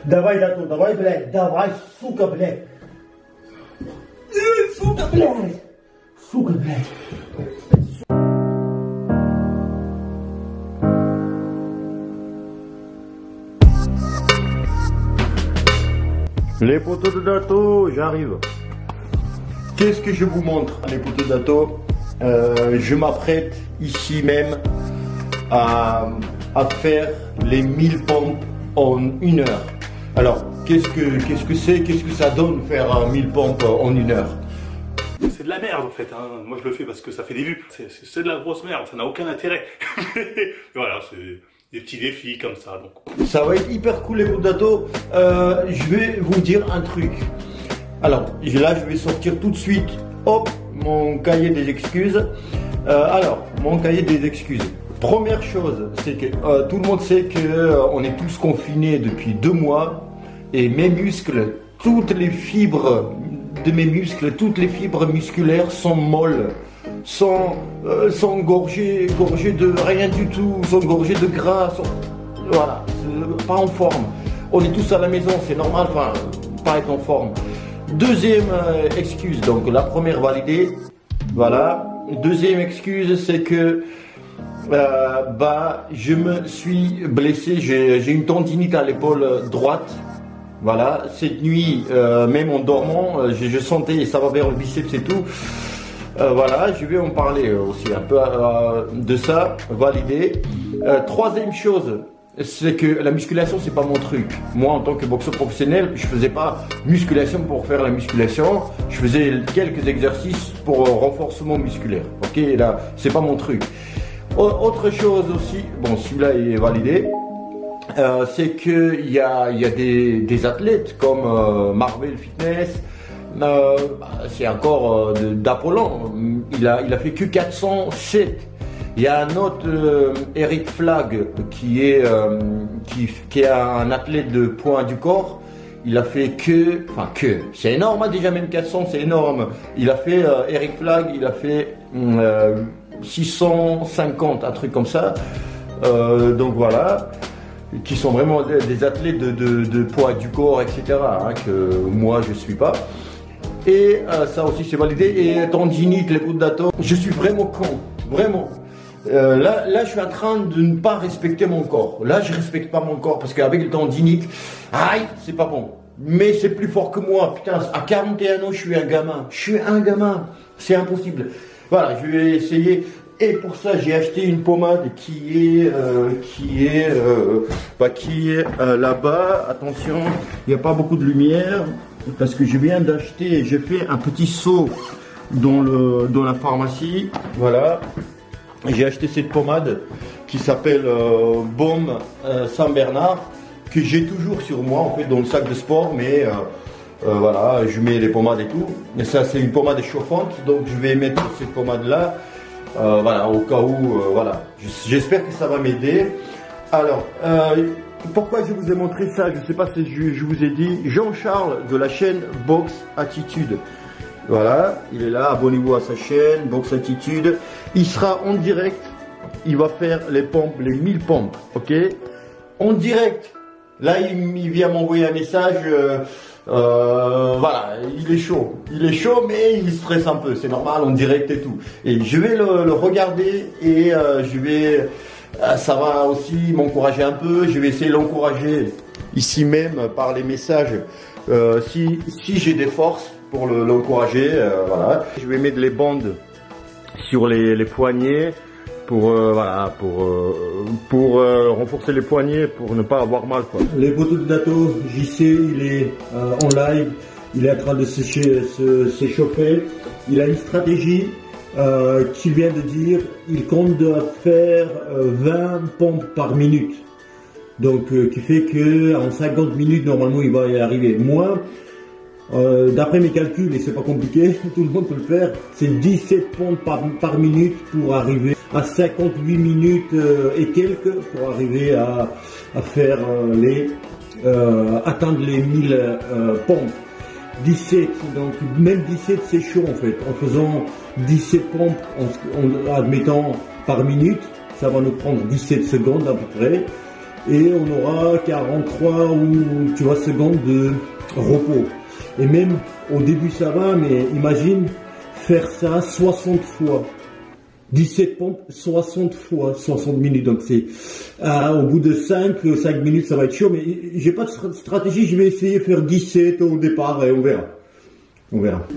Давай, Дато, давай, блядь, давай, сука, блядь. Сука, блядь. Сука, блядь. Les poteaux de Dato, j'arrive. Qu'est-ce que je vous montre, les poteaux de Dato? Je m'apprête ici même à faire les 1000 pompes en 1 heure. Alors, qu'est-ce que ça donne faire 1000 pompes en 1 heure? C'est de la merde en fait, hein. Moi je le fais parce que ça fait des vues. C'est de la grosse merde, ça n'a aucun intérêt. Voilà, c'est des petits défis comme ça. Donc. Ça va être hyper cool les poteaux de Dato. Je vais vous dire un truc. Alors, là je vais sortir tout de suite, hop, mon cahier des excuses. Alors, mon cahier des excuses. Première chose, c'est que tout le monde sait qu'on est tous confinés depuis 2 mois et mes muscles, toutes les fibres de mes muscles, toutes les fibres musculaires sont molles, sont gorgées de rien du tout, sont gorgées de gras, voilà, pas en forme. On est tous à la maison, c'est normal, enfin, pas être en forme. Deuxième excuse, donc la première validée, voilà. Deuxième excuse, c'est que je me suis blessé, j'ai une tendinite à l'épaule droite. Voilà, cette nuit, même en dormant, je sentais, ça va vers le biceps et tout. Voilà, je vais en parler aussi un peu de ça, validé. Troisième chose, c'est que la musculation, c'est pas mon truc. Moi, en tant que boxeur professionnel, je faisais pas musculation pour faire la musculation. Je faisais quelques exercices pour renforcement musculaire. Ok, là, c'est pas mon truc. Autre chose aussi, bon, celui-là est validé. C'est qu'il y a des athlètes comme Marvel Fitness, c'est encore d'Apollon, il a fait que 407. Il y a un autre Eric Flagg qui est un athlète de poids du corps, il a fait c'est énorme hein, déjà même 400 c'est énorme. Il a fait Eric Flagg, il a fait 650, un truc comme ça, donc voilà. Qui sont vraiment des athlètes de poids du corps, etc. Hein, que moi je suis pas. Et ça aussi c'est validé. Et tendinite, les poteaux de Dato, je suis vraiment con, vraiment. Là je suis en train de ne pas respecter mon corps. Là je respecte pas mon corps parce qu'avec le tendinite, aïe, c'est pas bon. Mais c'est plus fort que moi. Putain, à 41 ans je suis un gamin. Je suis un gamin. C'est impossible. Voilà, je vais essayer. Et pour ça, j'ai acheté une pommade qui est là-bas. Attention, il n'y a pas beaucoup de lumière parce que je viens d'acheter. J'ai fait un petit saut dans la pharmacie. Voilà, j'ai acheté cette pommade qui s'appelle Baume Saint-Bernard que j'ai toujours sur moi en fait dans le sac de sport, mais voilà, je mets les pommades et tout. Mais ça, c'est une pommade chauffante, donc je vais mettre cette pommade là. Voilà, au cas où, voilà, j'espère que ça va m'aider. Alors, pourquoi je vous ai montré ça? Je ne sais pas si je vous ai dit, Jean-Charles de la chaîne Box Attitude. Voilà, il est là, abonnez-vous à sa chaîne, Box Attitude. Il sera en direct, il va faire les pompes, les 1000 pompes, ok? En direct. Là, il vient m'envoyer un message. Voilà, il est chaud, mais il stresse un peu, c'est normal, en direct et tout. Et je vais le regarder et ça va aussi m'encourager un peu. Je vais essayer de l'encourager ici même par les messages, si j'ai des forces pour l'encourager. Voilà, je vais mettre les bandes sur les poignets pour renforcer les poignets pour ne pas avoir mal quoi. Les poteaux de Dato, JC il est en live, il est en train de s'échauffer. Il a une stratégie qu'il vient de dire, il compte de faire 20 pompes par minute. Donc qui fait que en 50 minutes normalement il va y arriver. Moi, d'après mes calculs, et c'est pas compliqué, tout le monde peut le faire, c'est 17 pompes par minute pour arriver à 58 minutes et quelques pour arriver à faire atteindre les 1000 pompes. 17, donc même 17 c'est chaud en fait. En faisant 17 pompes, en admettant par minute, ça va nous prendre 17 secondes à peu près. et on aura 43 ou tu vois secondes de repos. Et même au début ça va, mais imagine faire ça 60 fois. 17 pompes, 60 fois, 60 minutes. Donc c'est au bout de 5 minutes ça va être chaud, mais j'ai pas de stratégie, je vais essayer de faire 17 au départ et on verra. On verra.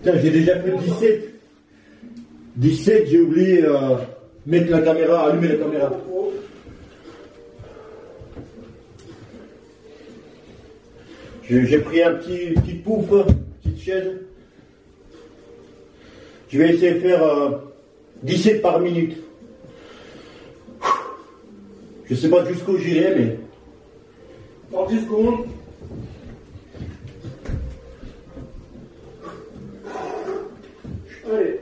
Tiens, j'ai déjà fait 17. 17, j'ai oublié mettre la caméra, allumer la caméra. J'ai pris un petit pouf, petite chaise. Je vais essayer de faire 17 par minute. Je sais pas jusqu'où j'irai, mais... Dans 10 secondes. Allez.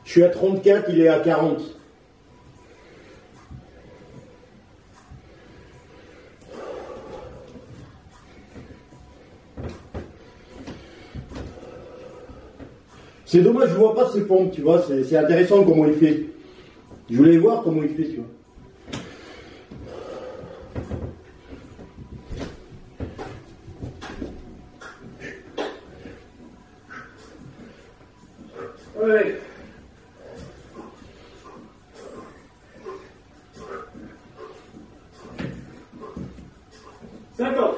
Je suis à 34, il est à 40. C'est dommage, je vois pas ces pompes, tu vois, c'est intéressant comment il fait. Je voulais voir comment il fait, tu vois. Ouais. D'accord.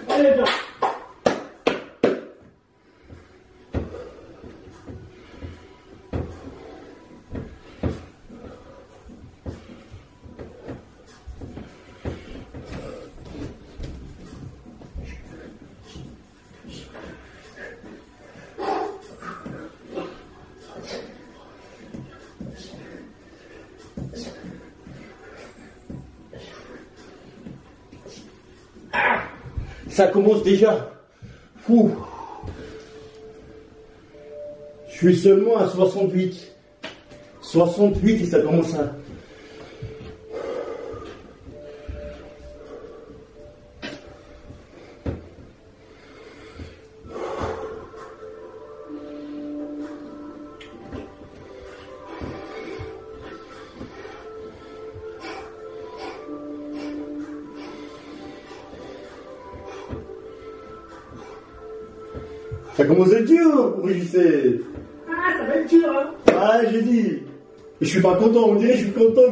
Allez, bien. Ça commence déjà. Fou. Je suis seulement à 68. 68 et ça commence à... Ça commence à être dur, Brigitte. Ah, ça va être dur, hein. Ah, j'ai dit. Je suis pas content, on dirait que je suis content.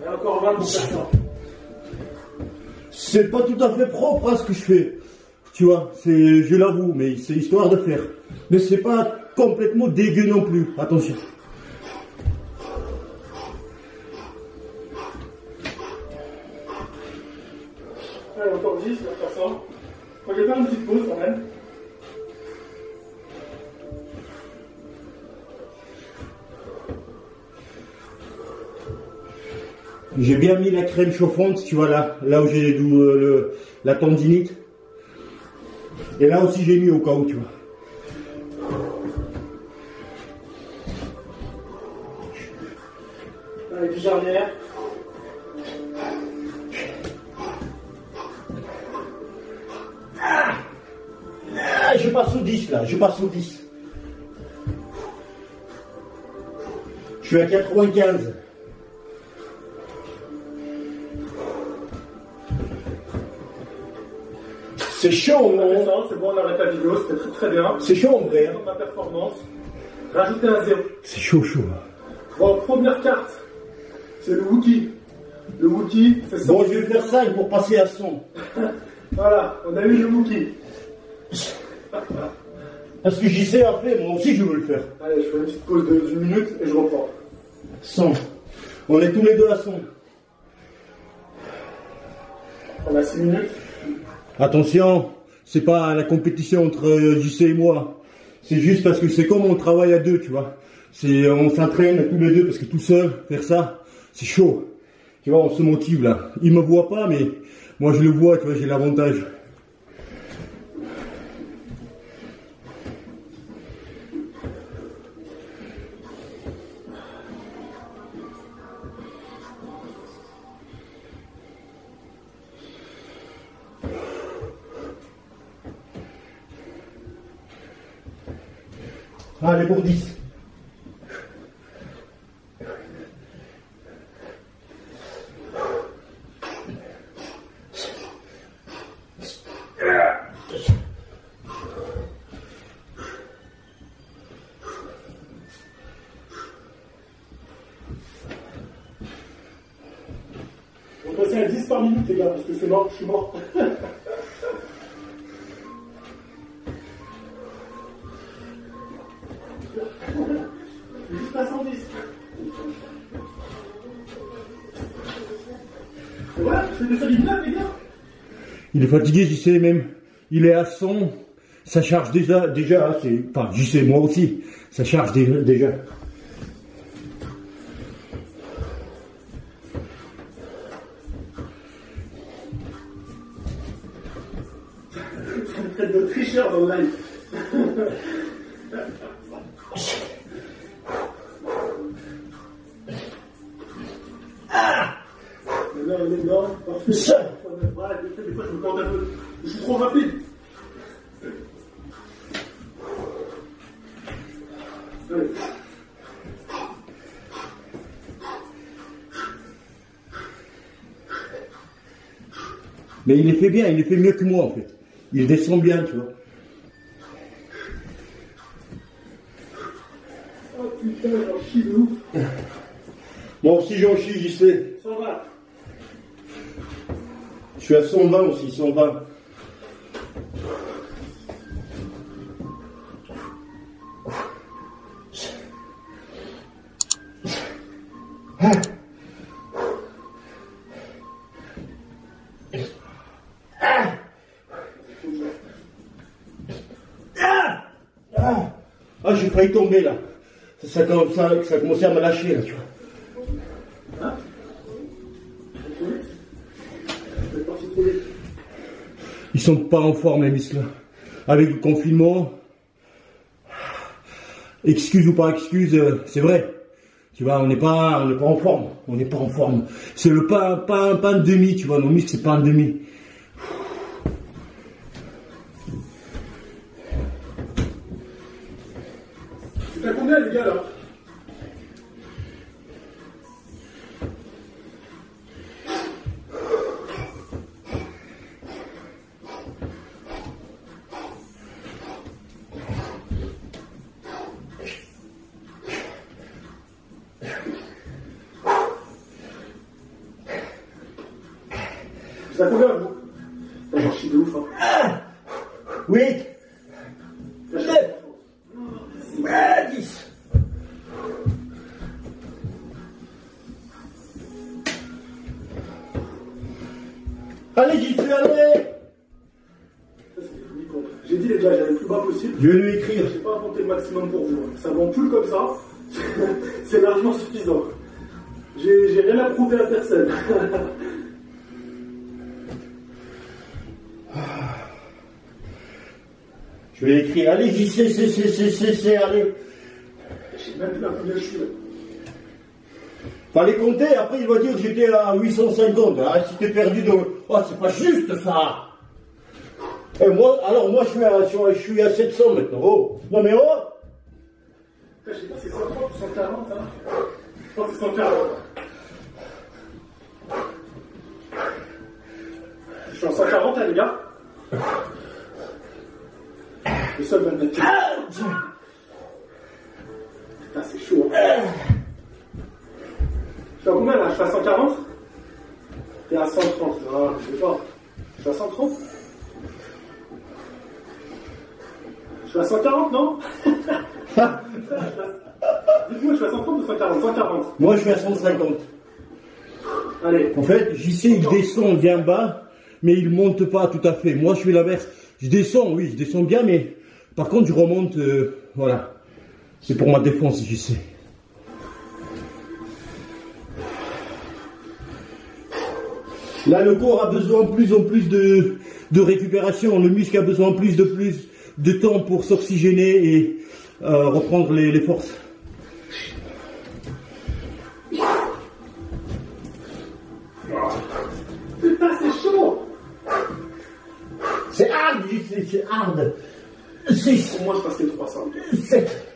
Encore 20%. C'est pas tout à fait propre à ce que je fais. Tu vois, je l'avoue, mais c'est histoire de faire. Mais c'est pas complètement dégueu non plus. Attention. Allez, encore 10, on va faire ça. On va faire une petite pause quand même. J'ai bien mis la crème chauffante, tu vois là où j'ai la tendinite. Et là aussi j'ai mis au cas où, tu vois. Allez, puis dernière. Je passe au 10 là, je passe au 10. Je suis à 95. C'est chaud, non? C'est bon, on arrête la vidéo, c'était très très bien. C'est chaud en vrai. Ma performance. Rajoutez un 0. C'est chaud, chaud. Bon, première carte. C'est le Wookie. Le Wookie, c'est ça. Bon, je vais faire 5 pour passer à 100. Voilà, on a eu le Wookie. Parce que j'y sais après, moi aussi je veux le faire. Allez, je fais une petite pause d'une minute et je reprends. 100. On est tous les deux à 100. On a 6 minutes. Attention, c'est pas la compétition entre JC et moi. C'est juste parce que c'est comme on travaille à deux, tu vois. On s'entraîne tous les deux parce que tout seul, faire ça, c'est chaud. Tu vois, on se motive là. Il me voit pas, mais moi je le vois, tu vois, j'ai l'avantage. Allez, pour 10. On va passer à 10 par minute, les gars, parce que c'est mort, je suis mort. Juste à 110. Voilà, je fais des solides 9, les gars. Il est fatigué, j'y sais même. Il est à 100. Ça charge déjà, enfin, j'y sais, moi aussi. Ça charge déjà. Vous faites de tricheurs dans le live. Non, parfait. Voilà, des fois je me plante un peu. Je suis trop rapide. Allez. Mais il les fait bien, il les fait mieux que moi en fait. Il descend bien, tu vois. Oh putain, j'en chie de ouf. Moi aussi j'en chie, j'y sais. 120. Je suis à 120 aussi, 120. Ah, j'ai failli tomber là. Ça commençait à me lâcher là, tu vois. Hein? Ils sont pas en forme les muscles. Avec le confinement, excuse ou pas excuse, c'est vrai. Tu vois, on n'est pas en forme. On n'est pas en forme. C'est le pas un demi, tu vois. Nos muscles, c'est pas un demi. C'est à combien les gars là? C'est à combien vous? J'en chie de ouf hein. 8, 9, 10. Allez, j'y suis allé. J'ai dit les gars, j'allais le plus bas possible. Je vais lui écrire. J'ai pas inventé le maximum pour vous. Ça vend plus comme ça. C'est largement suffisant. J'ai rien à prouver à personne. Je vais écrire, allez, JC, allez. J'ai même plus à combien je suis là. Fallait compter, après il va dire que j'étais à 850. Ah, si t'es perdu de... Oh, c'est pas juste ça. Et moi, alors moi je suis à 700 maintenant. Oh, non mais oh. Je sais pas si c'est 130 ou 140, hein. Je pense que c'est 140. Je suis en 140, hein, les gars. Le sol va me mettre. Putain, c'est chaud. Hein. Je suis à combien là? Je suis à 140? T'es à 130. Non, je sais pas. Je suis à 130? Je suis à 140, non? Dites-moi, je suis à 130 ou 140? 140. Moi je suis à 150. Allez. En fait, JC il descend bien bas, mais il monte pas tout à fait. Moi je suis l'inverse. Je descends, oui, je descends bien, mais par contre je remonte, voilà. C'est pour ma défense, JC. Là, le corps a besoin plus en plus de récupération. Le muscle a besoin plus de temps pour s'oxygéner et reprendre les forces. Putain, c'est chaud! C'est hard, JC, c'est hard. 6. Pour moi, je passe les 300. 7.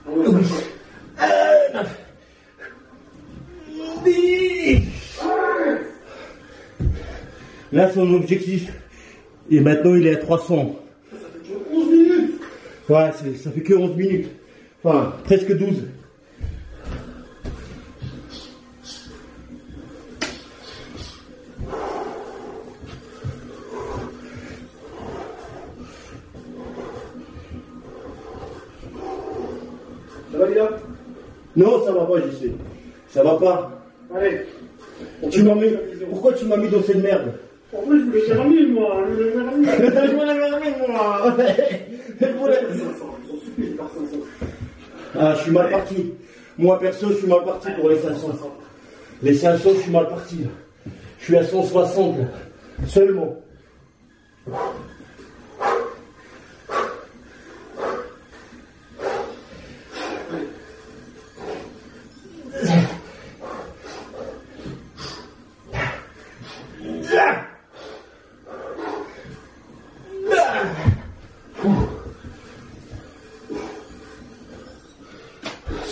Ouais, 9. 10. Là, son objectif. Et maintenant, il est à 300. ça fait 11 minutes! Ouais, ça fait que 11 minutes. Enfin, presque 12. Ça va, les gars? Non, ça va pas, je sais. Ça va pas. Allez. Pourquoi tu m'as mis dans cette merde? En vrai, je voulais faire 1000, moi. Je voulais faire 1000. Je voulais faire 1000, moi. Je voulais... 500. Ils sont stupide par 500. Ah, je suis mal parti. Moi, perso, je suis mal parti pour les 500. Les 500, je suis mal parti. Là. Je suis à 160, là. Seulement.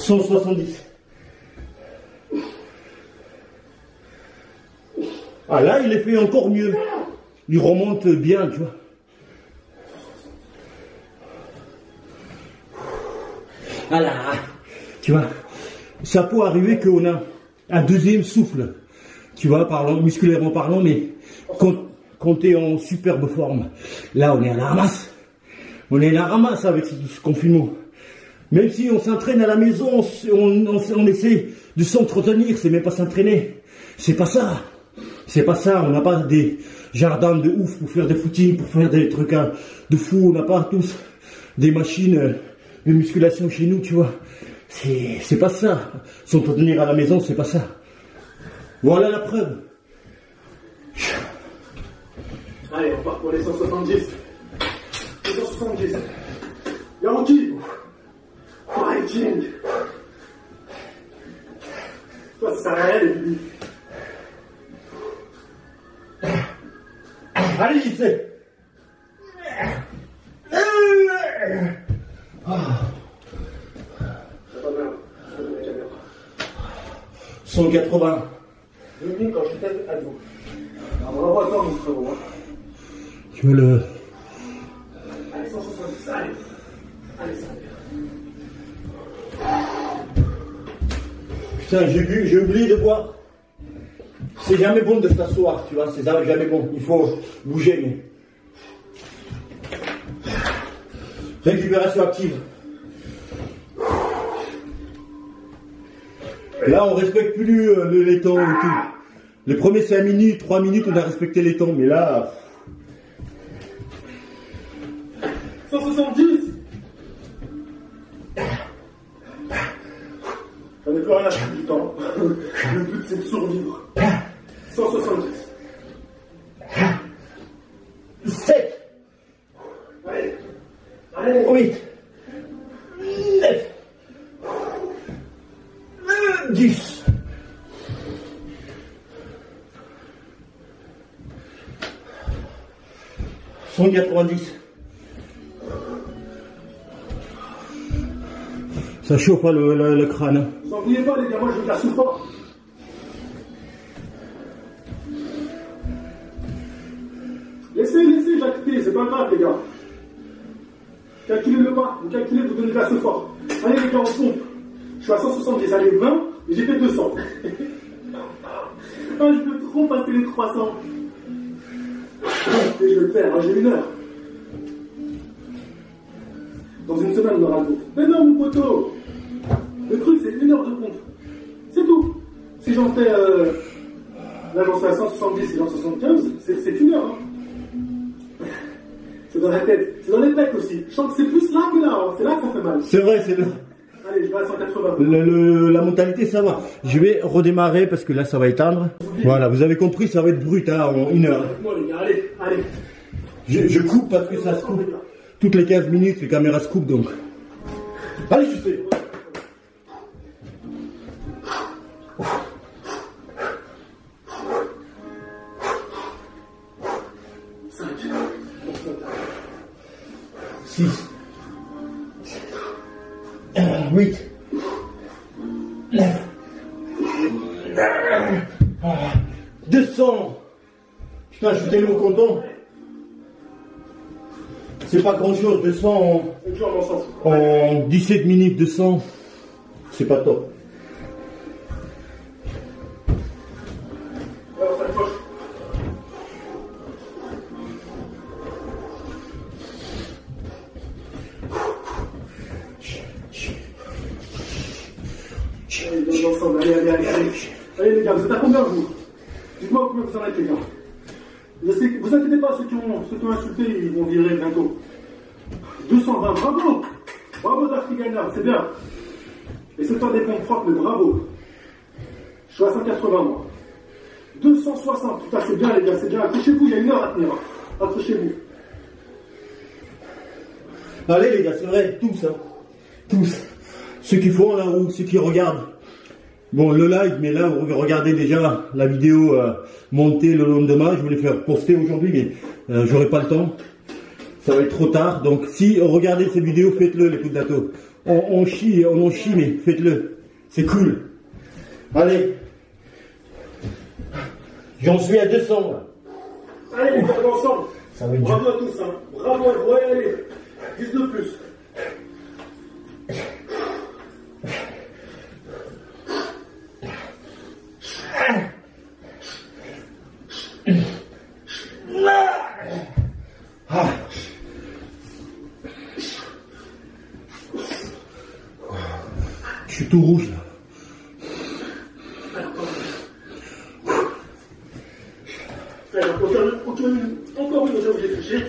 « 170. Ah là, il est fait encore mieux. Il remonte bien, tu vois. Ah là, tu vois. Ça peut arriver qu'on a un deuxième souffle, tu vois, musculairement parlant, mais quand tu es en superbe forme, là, on est à la ramasse. On est à la ramasse avec ce confinement. Même si on s'entraîne à la maison, on essaie de s'entretenir, c'est même pas s'entraîner. C'est pas ça. C'est pas ça. On n'a pas des jardins de ouf pour faire des footings, pour faire des trucs de fou. On n'a pas tous des machines de musculation chez nous, tu vois. C'est pas ça. S'entretenir à la maison, c'est pas ça. Voilà la preuve. Allez, on part pour les 170. Les 170. Garantie. Fighting. Toi, ça sert à rien, les bibis. Allez, j'y sais. C'est pas mal. Je te donne la caméra. 180. Devine quand j'étais à vous. Alors, on va voir encore, mon frérot. Hein. Tu veux le... Allez, 170. Allez. Allez, ça va. Putain, j'ai oublié de boire. C'est jamais bon de s'asseoir, tu vois, c'est jamais bon. Il faut bouger, mais... Récupération active. Là, on respecte plus les temps et tout. Les premiers 5 minutes, 3 minutes, on a respecté les temps, mais là... 170. J'en ai plus peux rien acheter du temps. Le but, c'est de survivre. 170. 7. Allez. Allez. 8. 9. 10. 190. Ça chauffe hein, le crâne. Hein. N'oubliez pas les gars, moi je veux de la souffrance. Laissez, j'active, c'est pas grave les gars. Calculez le pas, vous calculez, vous donnez de la souffrance. Allez les gars, on pompe. Je suis à 170, allez 20, et j'ai fait 200. Ah, je peux trop passer les 300. Et je vais le faire, hein, j'ai 1 heure. Dans une semaine, on aura le compte. Mais non, mon poteau. Le truc, c'est 1 heure de compte. C'est tout. Si j'en fais... Là, j'en fais à 170 et j'en 75, c'est 1 heure. Hein. C'est dans la tête. C'est dans les pecs aussi. Je sens que c'est plus là que là. Hein. C'est là que ça fait mal. C'est vrai, c'est là. Allez, je vais à 180. La mentalité, ça va. Je vais redémarrer parce que là, ça va éteindre. Voilà, vous avez compris, ça va être brut hein, en 1 heure. Moi, les gars, allez, allez. Je coupe parce que ça se coupe. Toutes les 15 minutes, les caméras se coupent donc. Allez, je fais. Six. 8. 9. 200. Putain, je suis tellement content. C'est pas grand chose, 200 en 17 minutes, 200. C'est pas top. Alors, ça coche. Allez, ensemble, allez. Allez les gars, vous êtes à combien vous? Dites-moi combien vous en êtes les gars. Je sais, vous inquiétez pas, ceux qui ont insulté, ils vont virer bientôt. 220, bravo. Bravo Darky Gagnard, c'est bien. Et c'est pas des pompes propres, mais bravo. Je suis à 180 moi. 260, putain c'est bien les gars, c'est bien. Accrochez-vous, il y a 1 heure à tenir. Accrochez-vous. Allez les gars, c'est vrai, tous hein. Tous. Ceux qui font là ou ceux qui regardent. Bon, le live, mais là, vous regardez déjà la vidéo montée le lendemain. Je voulais faire poster aujourd'hui, mais j'aurai pas le temps. Ça va être trop tard. Donc, si regardez cette vidéo, faites-le, les coups de gâteau. On chie, mais faites-le. C'est cool. Allez. J'en suis à 200. Là. Allez, les gars, ensemble. Ça va être bravo à tous, hein. Bravo, ouais, allez. 10 de plus. Je suis tout rouge là. Encore une, j'ai oublié de toucher.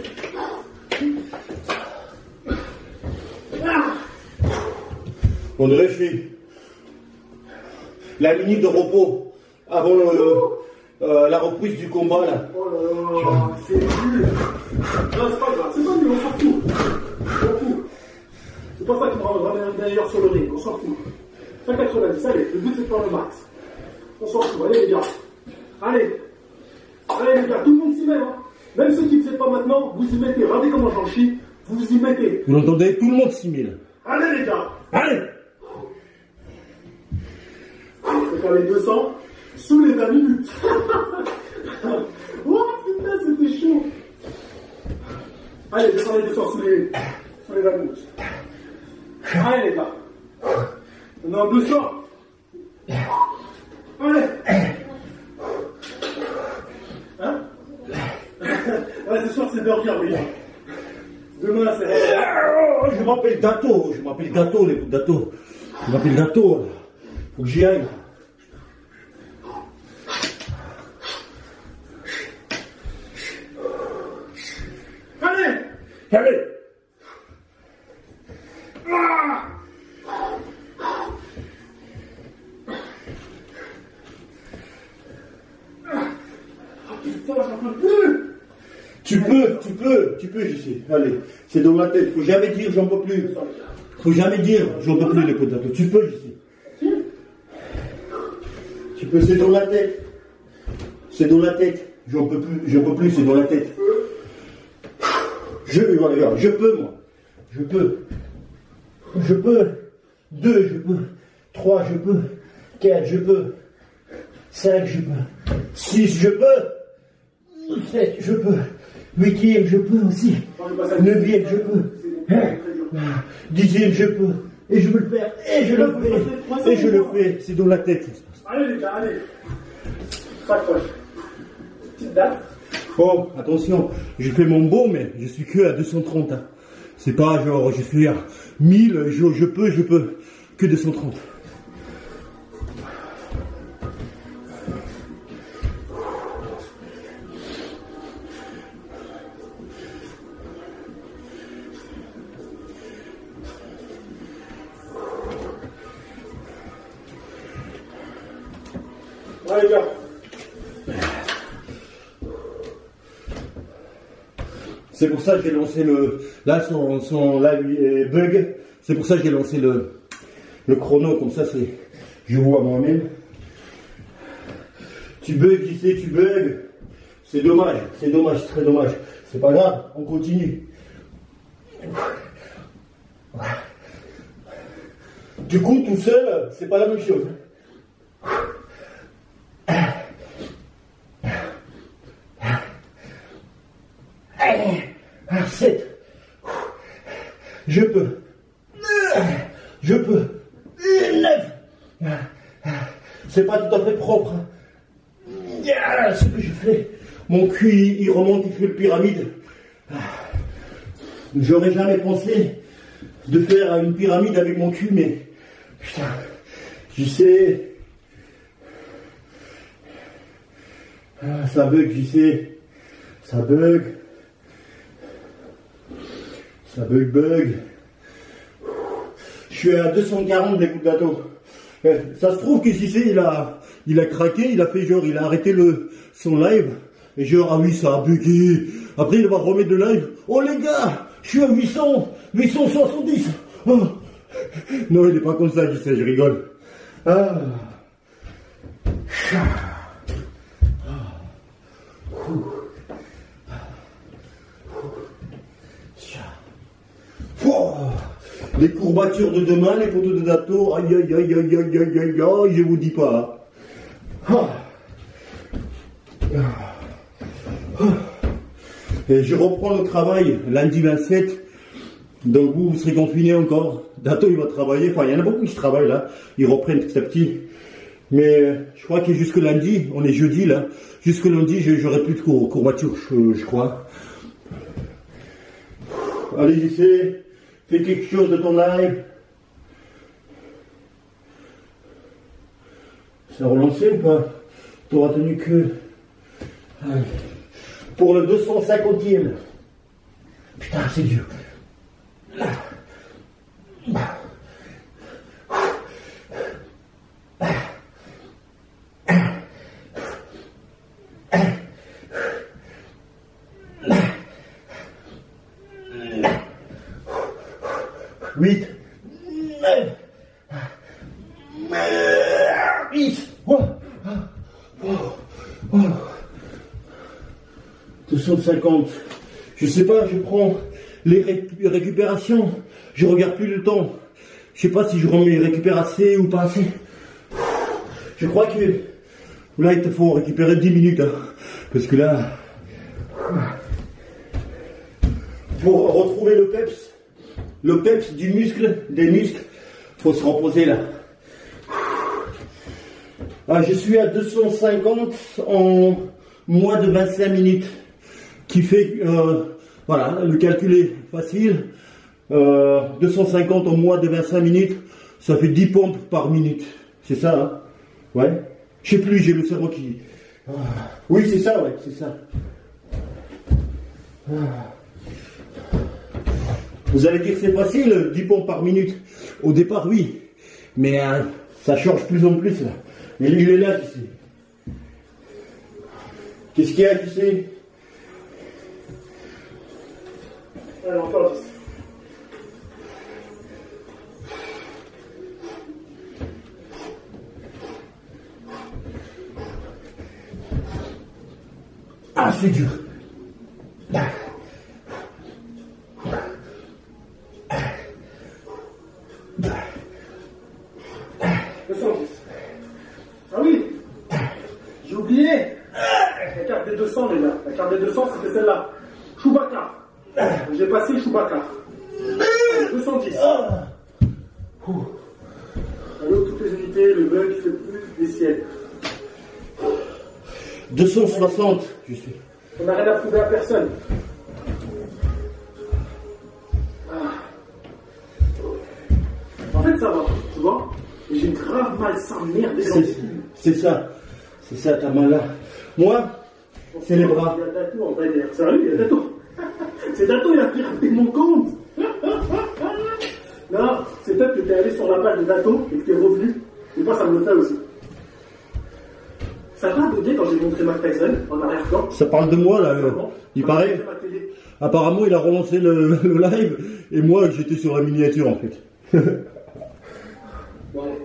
On dirait que je suis la minute de repos avant la reprise du combat là. Oh là là, c'est nul. Non, c'est pas grave, c'est pas nul, on s'en fout. On s'en fout. C'est pas ça qui me rendra meilleur sur le ring, on s'en fout. 190, allez, le but c'est de faire le max. On s'en fout, allez les gars. Allez. Allez les gars, tout le monde s'y met, hein. Même ceux qui ne savent pas maintenant, vous y mettez. Regardez comment j'en chie, vous y mettez. Vous l'entendez? Tout le monde s'y met là. Allez les gars. Allez. Je vais faire les 200 sous les 20 minutes. Oh putain, c'était chaud. Allez, je vais faire les 200 sous les 20 minutes. Allez les gars. On est en 200. Allez. Hein? Ouais, c'est sûr que c'est burger, oui. Demain, c'est... Je m'appelle Gâteau, les coups de gâteau. Je m'appelle Gâteau, là. Faut que j'y aille. Allez. Allez. Tu peux, je sais. Allez, c'est dans la tête. Faut jamais dire j'en peux plus. Faut jamais dire j'en peux plus les potatoes. Tu peux, je sais. Tu peux, c'est dans la tête. C'est dans la tête. J'en peux plus, c'est dans la tête. Regarde, je peux, moi. Je peux. 2, je peux. 3, je peux. 4, je peux. 5, je peux. 6, je peux. 7, je peux. 8e, je peux aussi. 9e, je peux. 10e, je peux. Et je veux le faire. Et je le fais. Et je le fais. C'est dans la tête. Allez les gars, allez. S'accroche. Petite date. Oh, attention. Je fais mon beau, mais je suis que à 230. Hein. C'est pas genre, je suis à 1000, je peux. Que 230. Allez les gars. C'est pour ça que j'ai lancé le... Là, son live est bug. C'est pour ça que j'ai lancé le chrono. Comme ça, c'est... Je vois moi-même. Tu bugs, JC, tu bugs. C'est dommage, c'est très dommage. C'est pas grave, on continue. Du coup, tout seul, c'est pas la même chose. 7. Je peux. 9. C'est pas tout à fait propre. Ce que je fais. Mon cul, il remonte, il fait le pyramide. J'aurais jamais pensé de faire une pyramide avec mon cul, mais putain, je sais. Ça bug, j'y sais. Ça bug. Ça bug. Je suis à 240 des coups de gâteau. Ça se trouve que JC il a craqué, il a fait genre, il a arrêté son live. Et genre, ah oui, ça a bugué. Après, il va remettre le live. Oh les gars, je suis à 870. Oh. Non, il n'est pas comme ça, JC, je rigole. Ah. Oh, les courbatures de demain, les poteaux de gâteau, aïe, je vous dis pas. Et je reprends le travail lundi 27, donc vous serez confinés encore. Dato il va travailler, enfin il y en a beaucoup qui travaillent là, ils reprennent petit à petit. Mais je crois que jusque lundi, on est jeudi là, jusque lundi j'aurai plus de courbatures, je crois. Allez, JC, fais quelque chose de ton live. Ça a relancé ou pas? T'auras tenu que... Allez. Pour le 250e. Putain, c'est dur. 8, 9, 10, 250. Je sais pas, je prends les récupérations. Je regarde plus le temps. Je sais pas si je remets récupère assez ou pas assez. Je crois que là il te faut récupérer 10 minutes. Hein, parce que là, pour retrouver le peps des muscles, faut se reposer là. Ah, je suis à 250 en moins de 25 minutes, qui fait, voilà, le calcul est facile. 250 en moins de 25 minutes, ça fait 10 pompes par minute. C'est ça, hein? Ouais. Je sais plus, j'ai le cerveau qui... Ah. Oui, c'est ça, ouais, c'est ça. Ah. Vous allez dire que c'est facile, 10 pompes par minute. Au départ, oui. Mais ça change plus en plus, là. Mais il est là, tu sais. Qu'est-ce qu'il y a, tu sais? Allez, encore 10. Ah, c'est dur. 210. Ah oui, j'ai oublié. La carte des 200, les gars. La carte des 200, c'était celle-là. Chewbacca. J'ai passé Chewbacca. Allez, 210. Allô, toutes les unités, le bug fait plus des ciels. 260, je suis. On n'a rien à prouver à personne. En fait, ça va, tu vois. Mais j'ai grave mal, ça merde. C'est ça. C'est ça, t'as mal là. Moi, c'est les bras. Il y a Dato en bannière. Sérieux, il y a Dato. C'est Dato, il a piraté mon compte. Non, c'est peut-être que t'es allé sur la page de Dato et que t'es revenu. Et moi, ça me le fait aussi. Ça t'a bugué quand j'ai montré Mike Tyson en arrière-plan. Ça parle de moi là. Il paraît. Apparemment, il a relancé le live et moi, j'étais sur la miniature en fait. Bon, allez.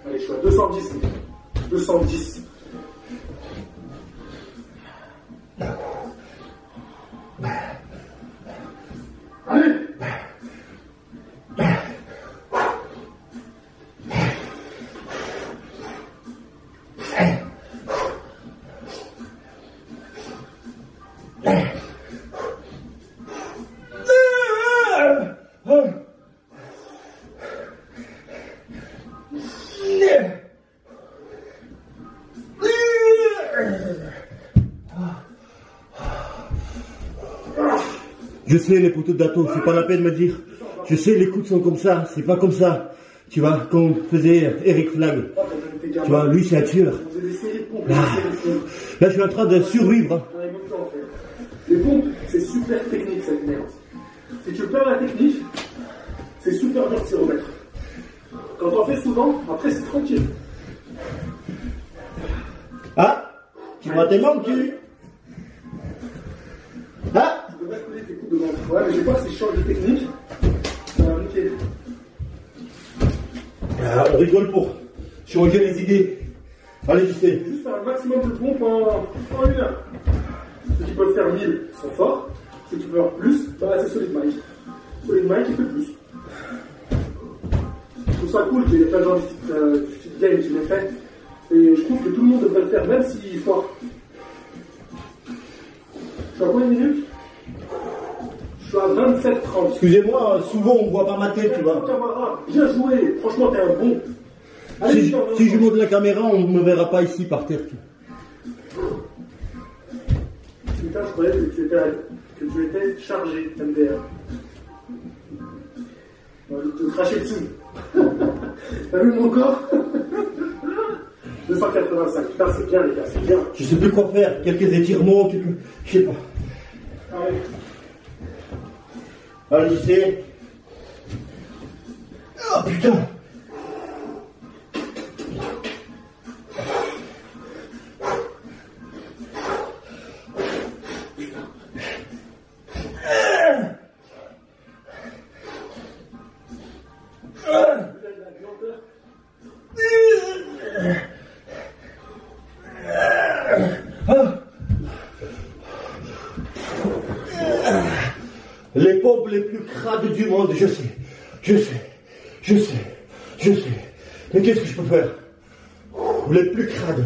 Allez, je suis à 210. 210. Allez. Je sais les poteaux de Dato, c'est pas la peine de me dire. Je sais les coups sont comme ça, c'est pas comme ça. Tu vois, comme faisait Eric Flag. Tu vois, lui c'est un tueur. Là je suis en train de survivre. Hein. Les pompes, c'est super technique cette merde. Si tu perds la technique, c'est super dur de s'y remettre. Quand on fait souvent, après c'est tranquille. Ah, tu vois tes membres, tu. Ah, tu peux basculer tes coups devant. Ouais, mais j'ai pas si je change de technique, ça va niquer. Ah, on rigole pour changer les idées. Allez, je sais. Juste faire un maximum de pompes en 1 heure. Ceux qui peuvent faire 1000 sont forts. Ceux qui peuvent faire plus, bah, c'est Solid Mike. Solid Mike, il fait plus. Je trouve ça cool qu'il y ait plein de gens du fit game qui l'ont fait. Et je trouve que tout le monde devrait le faire, même s'il faut. Je suis à combien de minutes? Je suis à 27-30. Excusez-moi, souvent on voit pas ma tête, tu vois. Camarade, bien joué. Franchement, t'es un bon. Allez, si je monte la caméra, on ne me verra pas ici par terre. Putain, je croyais que tu étais chargé, MDR. On va te cracher dessus. T'as vu mon corps? 285. Putain, c'est bien, les gars, c'est bien. Je sais plus quoi faire. Quelques étirements, je sais pas. Allez. Allez, je sais. Oh putain. Les pompes les plus crades du monde, je sais. Mais qu'est-ce que je peux faire? Les plus crades.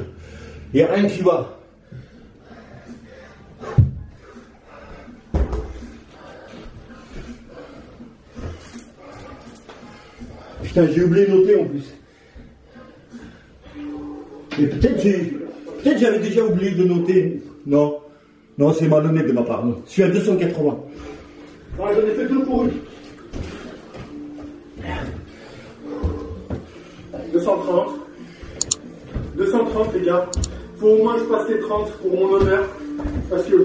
Il n'y a rien qui va. Putain, j'ai oublié de noter en plus. Et peut-être j'avais déjà oublié de noter. Non, c'est malhonnête de ma part. Non. Je suis à 280. Ouais, j'en ai fait 2 pour 1. 230. 230, les gars. Faut au moins que je passe les 30 pour mon honneur. Parce que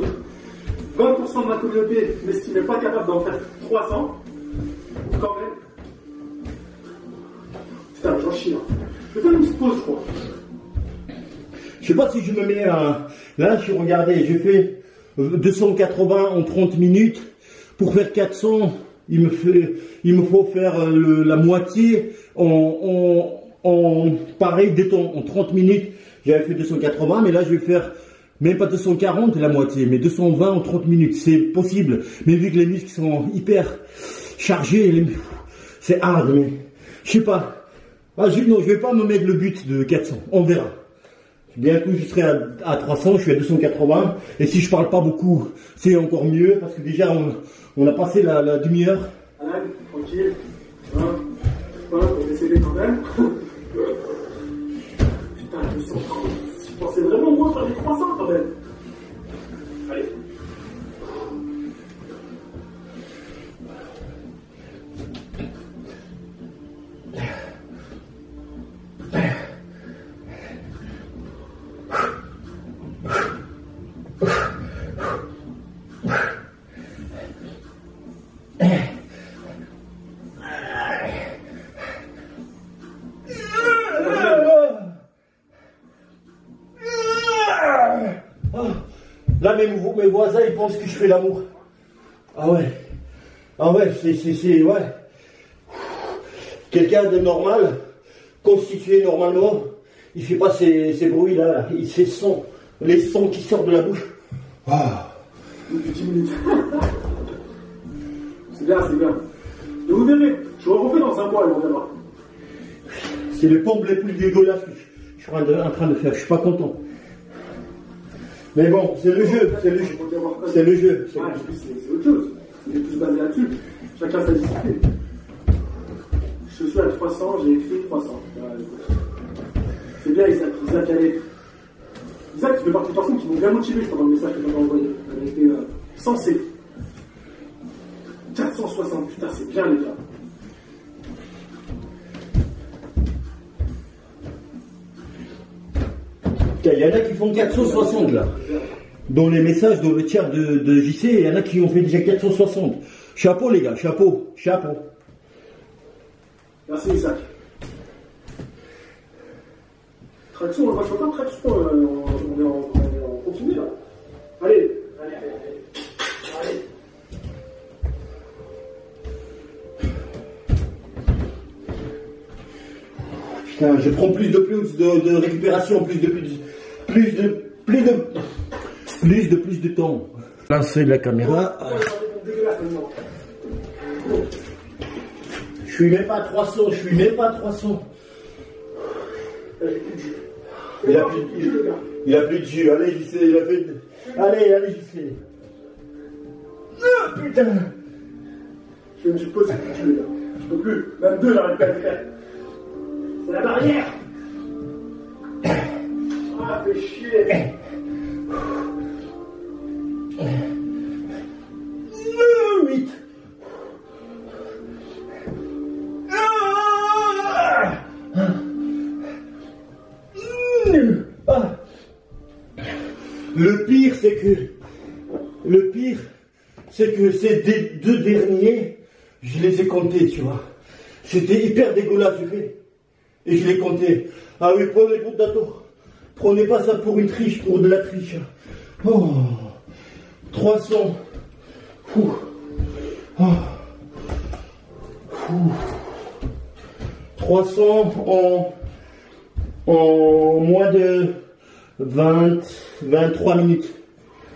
20% de ma communauté n'estimait pas capable d'en faire 300. Quand même. Putain, j'en chie. Je vais faire une petite pause, je crois. Je sais pas si je me mets Là, regardez, j'ai fait 280 en 30 minutes. Pour faire 400, il me faut faire la moitié en pareil des temps. En 30 minutes, j'avais fait 280, mais là, je vais faire même pas 240, la moitié, mais 220 en 30 minutes. C'est possible. Mais vu que les muscles sont hyper chargés, c'est hard, mais je sais pas. Ah, non, je vais pas me mettre le but de 400. On verra. Bientôt, je serai à 300, je suis à 280. Et si je parle pas beaucoup, c'est encore mieux, parce que déjà, on a passé la demi-heure. Allez, tranquille. On va essayer quand même. Putain, 230. Je pensais vraiment moins faire les 300 quand même. Allez. Là, mes voisins, ils pensent que je fais l'amour. Ah ouais. Ah ouais, ouais. Quelqu'un de normal, constitué normalement, il fait pas ces bruits-là. Il fait les sons qui sortent de la bouche. Ah. Depuis 10 minutes. C'est bien, c'est bien. Et vous verrez, je refais dans un mois et on verra. C'est les pompes les plus dégueulasses que je suis en train de faire. Je suis pas content. Mais bon, c'est le jeu, c'est le jeu. C'est le jeu. C'est autre chose. Il est plus basé là-dessus. Chacun sa discipline. Je suis à 300, j'ai écrit 300. C'est bien, Isaac. Isaac, allez. Isaac, tu fais partie des personnes qui m'ont bien motivé pendant le message que tu m'as envoyé. Elle a été sensée. 460, putain, c'est bien, les gars. Il y en a qui font 460 là. Dans les messages, dans le chat de JC, il y en a qui ont fait déjà 460. Chapeau les gars, chapeau, chapeau. Merci Isaac. Traction, on va faire traction, on est en confiné là. Allez. Putain, je prends plus de récupération, plus de temps. Lancer la caméra. Je suis même pas à 300, Il a plus de jus, allez JC, il a fait... Allez JC. Ah putain. Je me suis posé plus de jus, les gars. Je peux plus, même deux, j'arrive pas à le faire. C'est la barrière. Ah, fais chier. 8. Le pire, c'est que ces deux derniers, je les ai comptés, tu vois. C'était hyper dégueulasse, je fais. Et je l'ai compté. Ah oui, prenez le dato. Prenez pas ça pour une triche, pour de la triche. Oh. 300. Ouh. Oh. Ouh. 300 en moins de 23 minutes.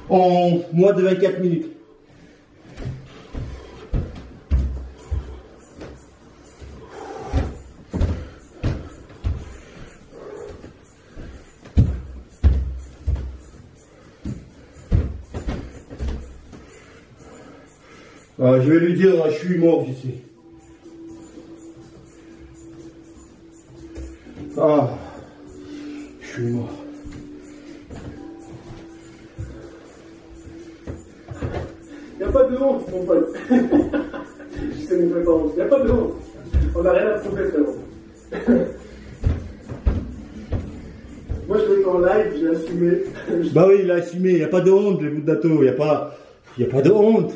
En moins de 24 minutes. Je vais lui dire, je suis mort, je sais. Ah, je suis mort. Il n'y a pas de honte, mon pote. Je sais même pas honte. Il n'y a pas de honte. On n'a rien à prouver, frérot. Moi, je l'ai fait en live, j'ai assumé. Bah oui, il a assumé. Il n'y a pas de honte, les bouts de dato. Il n'y a pas de honte.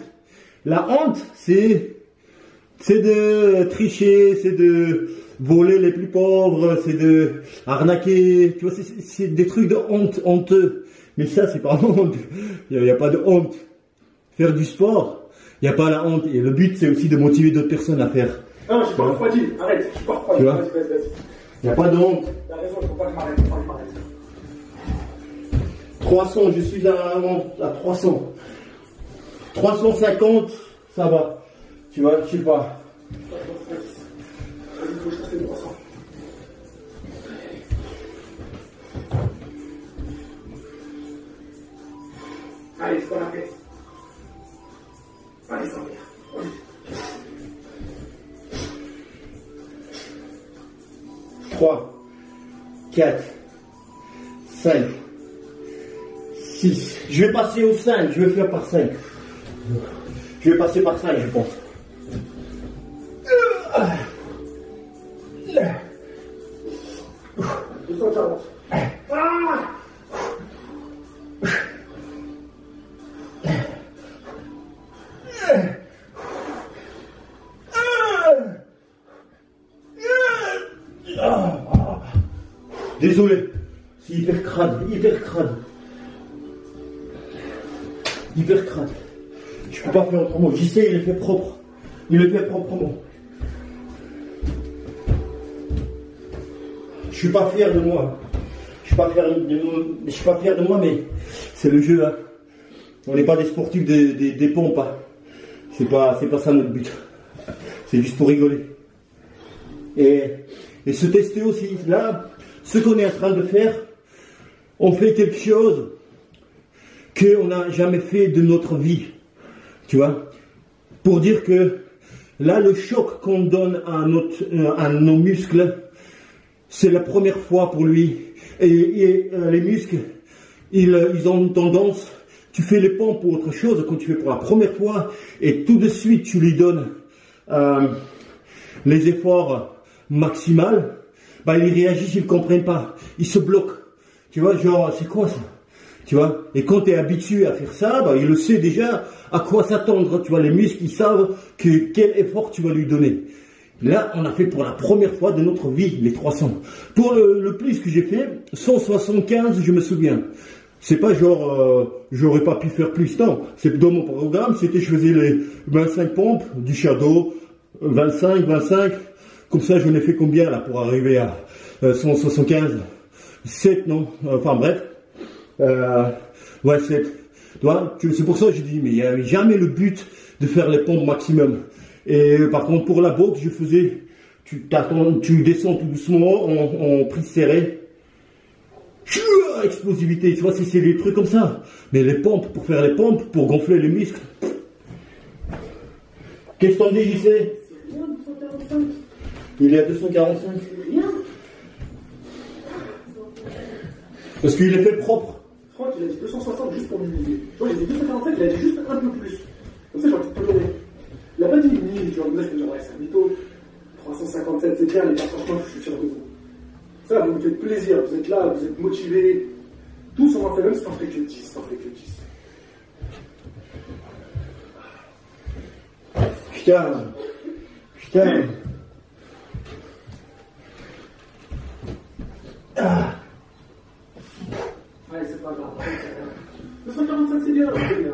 La honte, c'est de tricher, c'est de voler les plus pauvres, c'est de arnaquer, tu vois, c'est des trucs de honte, honteux. Mais ça, c'est pas honte. Il n'y a pas de honte. Faire du sport, il n'y a pas la honte. Et le but, c'est aussi de motiver d'autres personnes à faire. Non, je suis pas refroidi. Arrête, je suis pas refroidi. Tu vois? Vas-y. Il n'y a pas de honte. T'as raison, faut pas que je m'arrête. Faut pas que je m'arrête. 300, je suis à 300. 350, ça va. Tu vois, je sais pas. Vas-y, faut que je fasse les 300. Allez, c'est pas la paix. Allez, ça va bien. 3, 4, 5, 6. Je vais passer au 5, je vais faire par 5. Je vais passer par 5, je pense. 240. Désolé, c'est hyper crade, hyper crade. Hyper crade. Je peux pas faire autrement. J'y sais, il est fait propre. Il est fait proprement. Je suis pas fier de moi. Je suis pas fier de moi, mais c'est le jeu. Hein. On n'est pas des sportifs des pompes. Hein. C'est pas ça notre but. C'est juste pour rigoler. Et se tester aussi. Là, ce qu'on est en train de faire, on fait quelque chose qu'on n'a jamais fait de notre vie. Tu vois? Pour dire que là, le choc qu'on donne à nos muscles, c'est la première fois pour lui. Et les muscles, ils ont une tendance, tu fais les pompes ou autre chose quand tu fais pour la première fois, et tout de suite tu lui donnes les efforts maximaux, bah, ils réagissent, ils ne comprennent pas, ils se bloquent. Tu vois, genre, c'est quoi ça? Tu vois, et quand tu es habitué à faire ça, bah, il le sait déjà à quoi s'attendre. Tu vois, les muscles, ils savent quel effort tu vas lui donner. Là, on a fait pour la première fois de notre vie les 300. Pour le plus que j'ai fait, 175, je me souviens. C'est pas genre, j'aurais pas pu faire plus. Non, c'est dans mon programme, c'était je faisais les 25 pompes du shadow, 25. Comme ça, je n'ai fait combien là pour arriver à 175? 7, non? Enfin bref. Ouais, 7. C'est pour ça que j'ai dit, mais il n'y avait jamais le but de faire les pompes maximum. Et par contre, pour la boxe, je faisais, tu descends tout doucement en prise serrée. Explosivité, tu vois, c'est des trucs comme ça. Mais les pompes, pour faire les pompes, pour gonfler les muscles. Qu'est-ce qu'on dit, JC? C'est rien, 245. Il est à 245. C'est rien. Parce qu'il est fait propre. Franck, il a dit 260 juste pour m'humilier. Tu vois, j'ai dit 245, il a dit juste un peu plus. Comme ça, j'ai envie de tolérer. Il n'a pas dit 1000, genre, là, je me dis, ouais, c'est un mytho. 357, c'est bien, les gars, franchement, je suis fier de vous. Ça, vous me faites plaisir, vous êtes là, vous êtes motivés. Tous, on en fait même si t'en fais que 10, Putain. Ah. Allez, c'est pas grave. 245, c'est bien, c'est bien.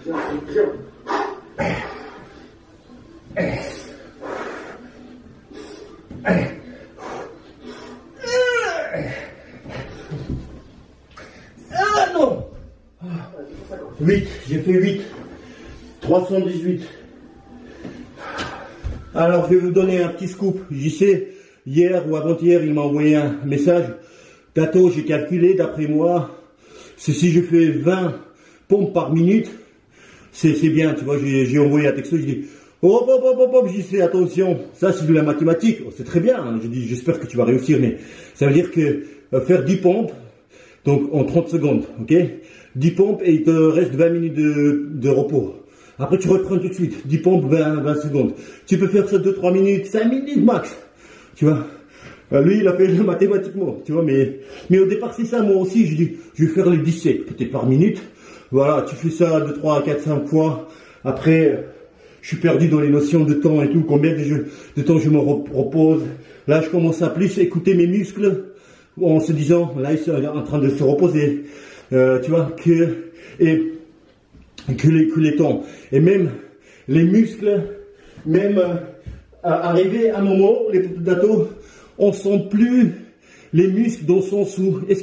C'est bien. Ah non. 8, j'ai fait 8. 318. Alors je vais vous donner un petit scoop. J'y sais, hier ou avant-hier, il m'a envoyé un message. Tato, j'ai calculé, d'après moi, si je fais 20 pompes par minute, c'est bien, tu vois, j'ai envoyé un texto, je dis, hop, j'y sais, attention, ça c'est de la mathématique, c'est très bien, hein. Je dis, j'espère que tu vas réussir, mais ça veut dire que faire 10 pompes, donc en 30 secondes, ok, 10 pompes et il te reste 20 minutes de repos. Après tu reprends tout de suite, 10 pompes, 20 secondes. Tu peux faire ça 2-3 minutes, 5 minutes max, tu vois. Lui, il a fait mathématiquement, tu vois, mais au départ, c'est ça, moi aussi, je dis, je vais faire les 17, peut-être par minute. Voilà, tu fais ça 2, 3, 4, 5 fois. Après, je suis perdu dans les notions de temps et tout, combien de temps je me repose. Là, je commence à plus écouter mes muscles, en se disant, là, ils sont en train de se reposer, tu vois, que les tons, et même les muscles, même arrivé à un moment, les potato, on sent plus les muscles dans le sens où, est-ce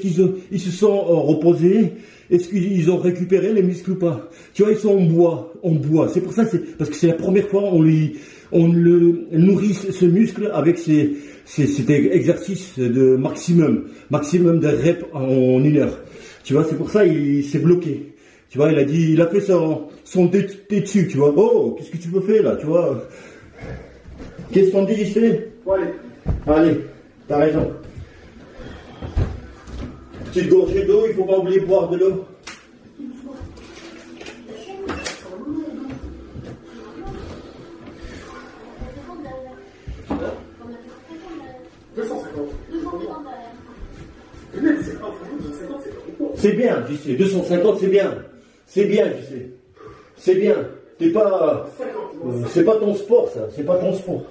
ils se sont reposés, est-ce qu'ils ont récupéré les muscles ou pas? Tu vois, ils sont en bois. C'est pour ça, parce que c'est la première fois on le nourrit ce muscle avec cet exercice de maximum de reps en 1 heure. Tu vois, c'est pour ça il s'est bloqué. Tu vois, il a fait son dessus, tu vois. Oh, qu'est-ce que tu peux faire là, tu vois? Qu'est-ce qu'on dit, JC? Ouais. Allez, t'as raison. Petite gorgée d'eau, il faut pas oublier de boire de l'eau. C'est bien, JC, 250 c'est bien. C'est bien, JC. C'est bien. T'es pas. C'est pas ton sport, ça. C'est pas ton sport.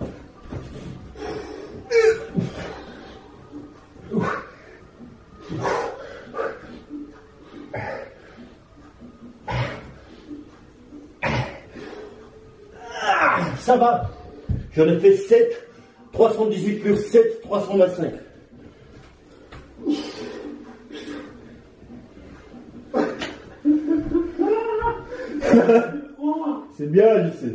Ça va. J'en ai fait 7. 318 plus 7, 325. C'est bien, je sais.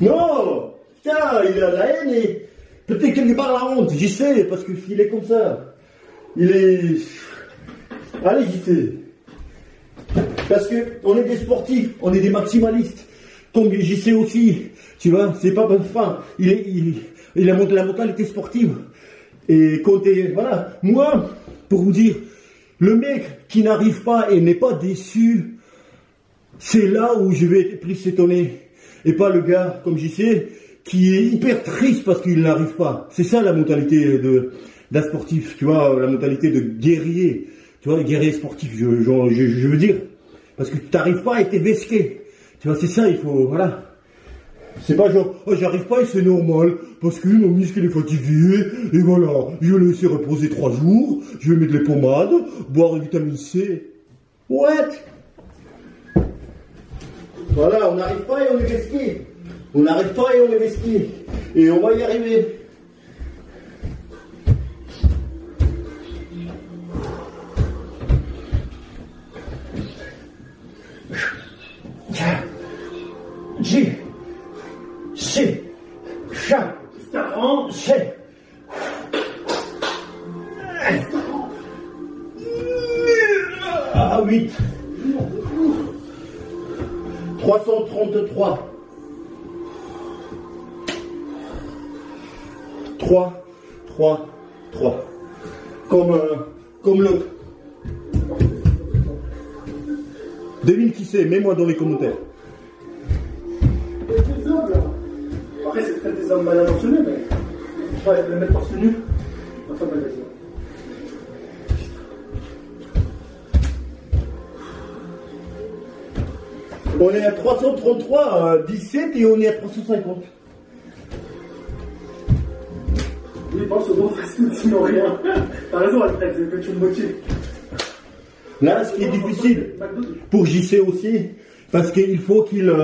Non, putain, il a la haine et peut-être qu'il part la honte, j'y sais, parce qu'il est comme ça. Il est... Allez, j'y sais. Parce que on est des sportifs, on est des maximalistes. Comme j'y sais aussi, tu vois, c'est pas bonne fin. Il a la mentalité sportive. Et quand voilà, moi, pour vous dire, le mec qui n'arrive pas et n'est pas déçu, c'est là où je vais être plus étonné. Et pas le gars, comme j'y sais, qui est hyper triste parce qu'il n'arrive pas. C'est ça la mentalité d'un sportif, tu vois, la mentalité de guerrier. Tu vois, guerrier sportif, je veux dire. Parce que tu n'arrives pas et t'es vesqué. Tu vois, c'est ça, il faut, voilà. C'est pas genre, oh, j'arrive pas et c'est normal, parce que mon muscle est fatigué, et voilà, je vais le laisser reposer 3 jours, je vais mettre les pommades, boire une vitamine C. What? Voilà, on n'arrive pas et on est vesqué. On n'arrive pas et on est vesqué. Et on va y arriver. J, C, chat, C. Ah, 8. 333. 3, 3, 3. Comme l'autre. Devine qui c'est, mets-moi dans les commentaires. Après, c'est peut-être des hommes mal intentionnés, mais je vais le mettre torse nu. Enfin, vas-y. On est à 333, 17 et on est à 350. Oui, pense au bon fast-food, sinon rien. T'as raison, Alfred, c'est que tu me motives. Là, ce qui est difficile pour JC aussi, parce qu'il faut qu'il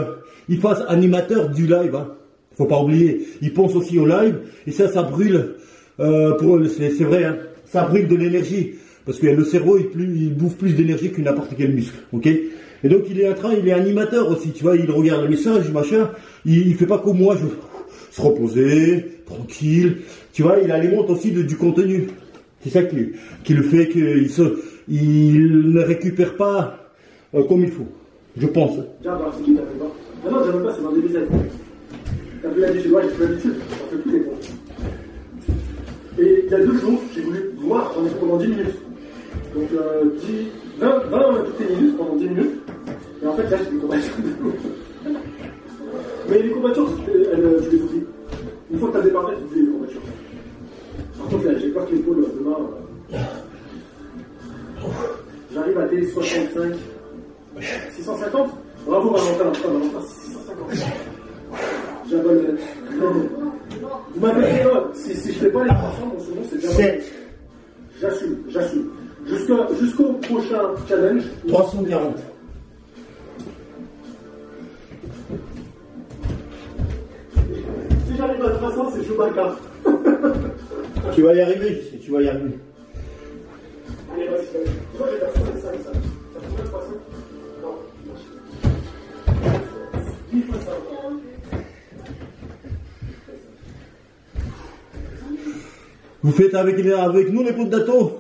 fasse animateur du live. Hein. Faut pas oublier, il pense aussi au live et ça brûle. C'est vrai, hein, ça brûle de l'énergie parce que le cerveau il bouffe plus d'énergie que n'importe quel muscle, ok. Et donc il est animateur aussi, tu vois, il regarde le message, machin. Il fait pas comme moi, se reposer, tranquille. Tu vois, il alimente aussi du contenu. C'est ça qui le fait qu'il ne récupère pas comme il faut, je pense. Tiens, c'est qui t'as fait pas? Ah non, j'avais pas, c'est dans des bisettes. T'as vu la chez moi, j'ai plus l'habitude, j'en fais plus les comptes. Et il y a 2 jours, j'ai voulu voir, j'en ai fait pendant 10 minutes. Donc 20 toutes les minutes, pendant 10 minutes. Et en fait, là, j'ai des courbatures de l'eau. Mais les courbatures, tu les oublies. Une fois que t'as démarré, tu oublies les courbatures. Par contre, là, j'ai peur que l'épaule, demain, j'arrive à T65, 650. Bravo, Valentin. Valentin, 650. J'abonne. Vous m'avez dit, si je ne fais pas les 300, mon second, c'est déjà 7. J'assume. Jusqu'au prochain challenge. 340. Si j'arrive à 300, c'est que je joue pas le carte. Tu vas y arriver, je sais, tu vas y arriver. Allez, vas-y. Tu vois, j'ai fait ça. Ça fait combien de 300? Non. 10 fois ça. Vous faites avec nous les potes d'Ato?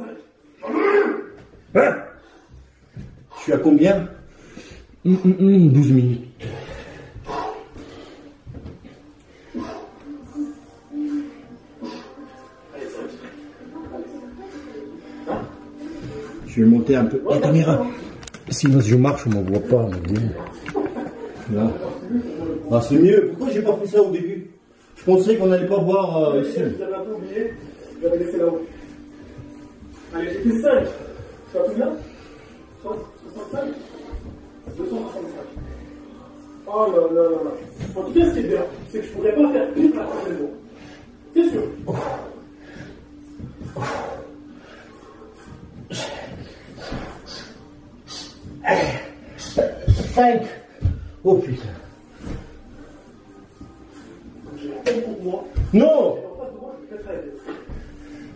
Hein? Je suis à combien? 12 minutes. Je vais monter un peu la caméra. Sinon si je marche, on m'en voit pas. Là. Ah, c'est mieux. Pourquoi j'ai pas fait ça au début? Je pensais qu'on n'allait pas voir ici. Vous avez un peu oublié, j'avais laissé là-haut. Allez, j'ai fait 5. Tu as combien? 65? 265. Oh là là là là. En tout cas, ce qui est bien, c'est que je pourrais pas faire toute la prochaine fois. C'est sûr. 5. Oh putain. J'ai la peine pour moi. Non. Je vais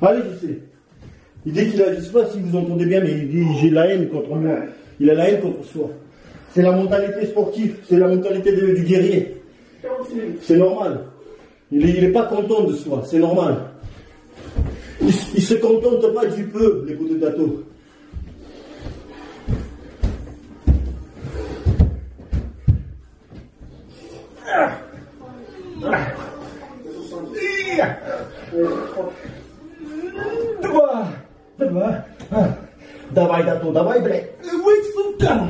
pas Allez, je sais. Il dit qu'il a, je sais pas si vous entendez bien, mais il dit j'ai la haine contre moi. Il a la haine contre soi. C'est la mentalité sportive, c'est la mentalité du guerrier. 46 minutes. C'est normal. Il est pas content de soi, c'est normal. Il se contente pas du peu, les poteaux d'Ato. Dawaj, Dato, dawaj, bre. Wait, suka.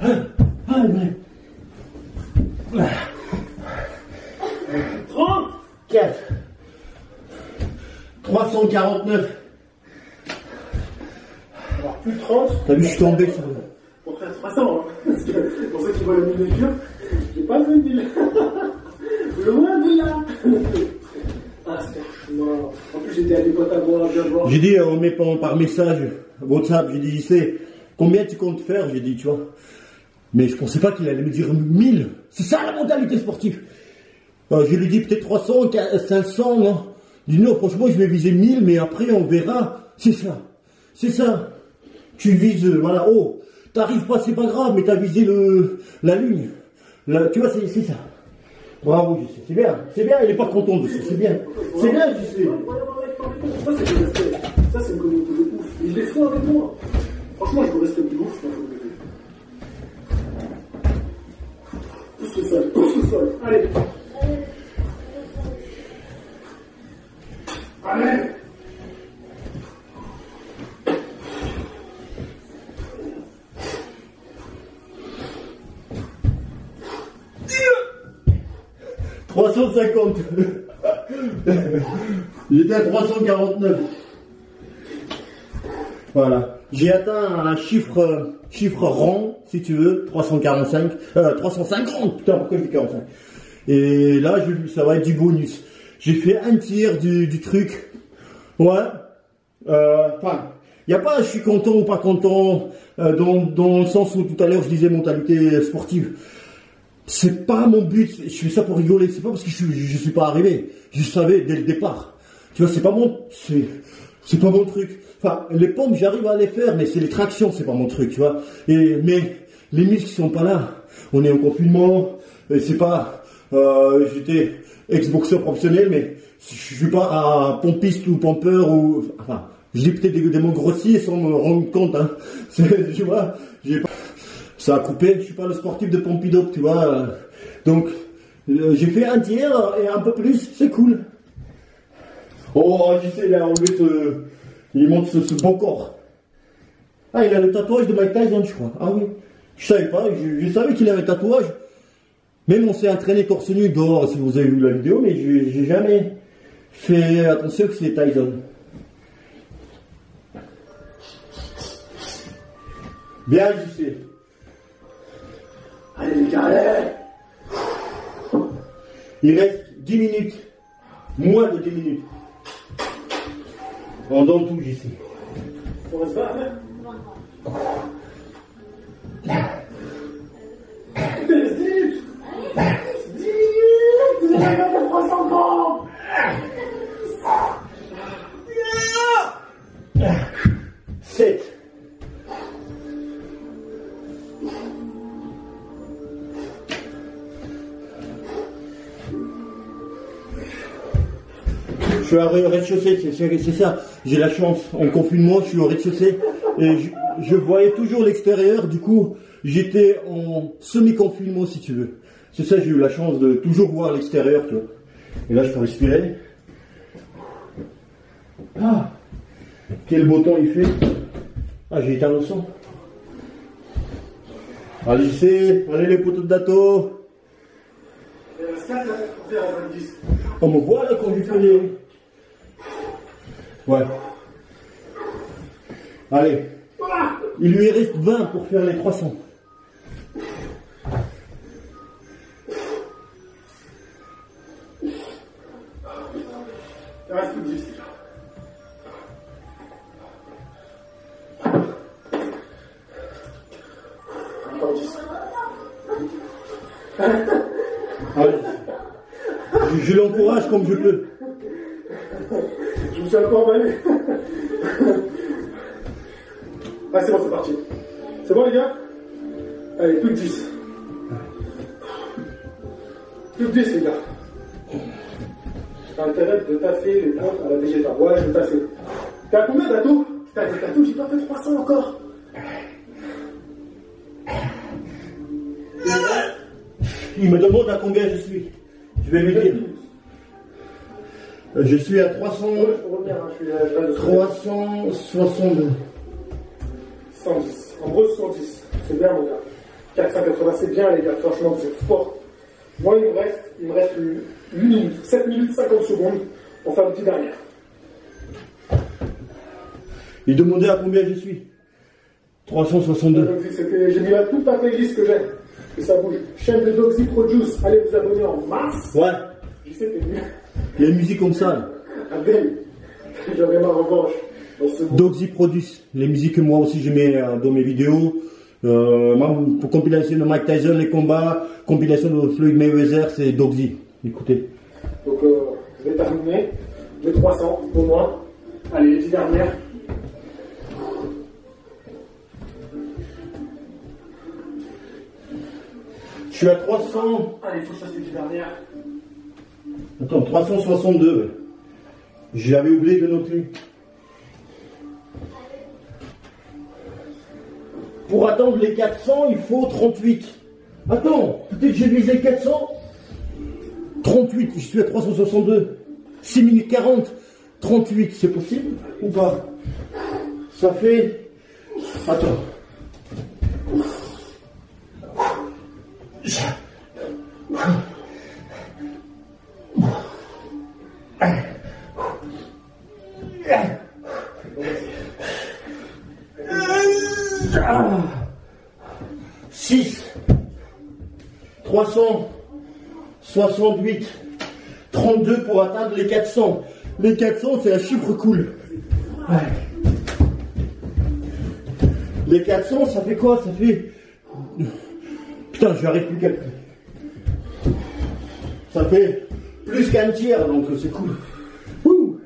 Hai, bre. 34. 349. Alors, plus de 30. T'as vu, je suis tombé sur le... Pour faire 300, hein. Parce que pour ceux qui voient la miniature, j'ai pas le deal. Loin de là. Ah, c'est mort. En plus, j'étais à des potes à moi, bien voir. J'ai dit, on met par message, WhatsApp, j'ai dit, c'est combien tu comptes faire? J'ai dit, tu vois. Mais je pensais pas qu'il allait me dire 1000. C'est ça la mentalité sportive. Je lui dis peut-être 300, 500, non. Je dis non, franchement, je vais viser 1000, mais après, on verra. C'est ça. C'est ça. Tu vises, voilà, oh, t'arrives pas, c'est pas grave, mais t'as visé la lune. Tu vois, c'est ça. Bravo, je sais, c'est bien, il est pas content de ça, c'est bien. C'est bien, je sais. Ça, c'est du respect. Ça, c'est une communauté de ouf. Ils les font avec moi. Franchement, je vous respecte de ouf. Pousse le sol. Allez. Allez. « 350. J'étais à 349. Voilà. J'ai atteint un chiffre rond, si tu veux, 345. 350. Putain, pourquoi je dis 45? Et là, ça va être du bonus. J'ai fait un tiers du truc. Ouais. Enfin, il n'y a pas je suis content ou pas content, dans le sens où tout à l'heure je disais mentalité sportive. C'est pas mon but, je fais ça pour rigoler, c'est pas parce que je suis pas arrivé. Je savais dès le départ. Tu vois, c'est pas mon truc. Enfin, les pompes, j'arrive à les faire, mais c'est les tractions, c'est pas mon truc, tu vois. Mais les muscles sont pas là. On est en confinement, et c'est pas, j'étais ex-boxeur professionnel, mais je suis pas un pompiste ou pompeur ou, enfin, je dis peut-être des mots grossiers sans me rendre compte, hein. Tu vois, ça a coupé, je suis pas le sportif de Pompidou, tu vois. Donc, j'ai fait un tiers et un peu plus, c'est cool. Oh, je sais, là, il montre ce beau corps. Ah, il a le tatouage de Mike Tyson, je crois. Ah oui, je savais pas, je savais qu'il avait un tatouage. Même on s'est entraîné torse nu dehors, si vous avez vu la vidéo, mais j'ai jamais fait attention que c'est Tyson. Bien, je sais. Allez les gars, allez. Il reste 10 minutes. Moins de 10 minutes. On donne tout ici. On va se battre, hein. Il te reste 10 minutes. 10 minutes. Vous avez pas fait 300 grammes. 7. Je suis au rez-de-chaussée, c'est ça. J'ai la chance. En confinement, je suis au rez-de-chaussée. Et je voyais toujours l'extérieur. Du coup, j'étais en semi-confinement, si tu veux. C'est ça, j'ai eu la chance de toujours voir l'extérieur, tu vois. Et là, je peux respirer. Ah, quel beau temps il fait. Ah, j'ai éteint le son. Allez, allez les poteaux de dato. Il reste 4 pour faire un 10. On me voit là quand je fais les... Ouais. Allez. Il lui reste 20 pour faire les 300. Il reste plus de 10. Encore 10. Allez. Je l'encourage comme je peux. Je me suis un peu emballé. Ah, c'est bon, c'est parti. C'est bon, les gars? Allez, plus de 10. Plus de 10, les gars. T'as intérêt de taffer les pompes à la végétale. Ouais, je vais taffer. T'es à combien, Dato? Putain, Dato, j'ai pas fait 300 encore. Il me demande à combien je suis. Je vais lui dire. Je suis à 300... Ouais, je peux revenir, hein, je suis à 362. 110. En gros, 110. C'est bien, mon gars. 480, c'est bien, les gars. Franchement, vous êtes forts. Moi, il me reste 8 minutes. 7 minutes 50 secondes pour faire le petit dernier. Il demandait à combien je suis. 362. J'ai mis là toute la playlist que j'ai. Et ça bouge. Chaîne de Doxy Produce. Allez vous abonner en masse. Ouais. Je sais que mieux. Il y a une musique comme ça. Adèle. J'avais ma revanche. Doxy Produce. Les musiques que moi aussi je mets dans mes vidéos. Pour compilation de Mike Tyson, les combats. Compilation de Floyd Mayweather, c'est Doxy. Écoutez. Donc je vais terminer. Les 300 au moins. Allez, les 10 dernières. Je suis à 300. Allez, il faut que je fasse les 10 dernières. Attends, 362. J'avais oublié de noter. Pour atteindre les 400, il faut 38. Attends, peut-être j'ai visé 400. 38, je suis à 362. 6 minutes 40. 38, c'est possible ou pas? Ça fait... Attends. Ah. 6 368 32 pour atteindre les 400. Les 400, c'est un chiffre cool. Ouais. Les 400, ça fait quoi? Ça fait... Putain, j'arrive plus calculer. Ça fait plus qu'un tiers, donc c'est cool. Ouh.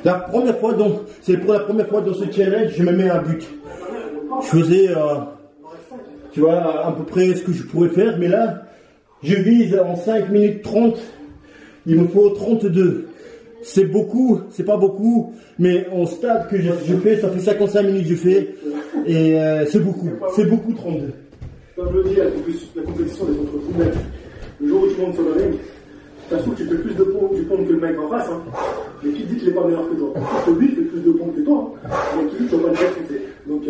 La première fois, donc, c'est pour la première fois dans ce challenge, je me mets un but. Je faisais, tu vois, à peu près ce que je pourrais faire, mais là, je vise en 5 minutes 30, il me faut 32. C'est beaucoup, c'est pas beaucoup, mais en stade que je fais, ça fait 55 minutes que je fais, et c'est beaucoup 32. Comme je le dis, la compétition est entre vous-même. Le jour où tu montes sur le ring, ça se trouve que tu fais plus de pompes que le mec en face, hein. Mais qui dit qu'il n'est pas meilleur que toi? Parce que lui, il fait plus de pompes que toi, hein. Mais qui dit que tu vas pas le faire foncer. Donc,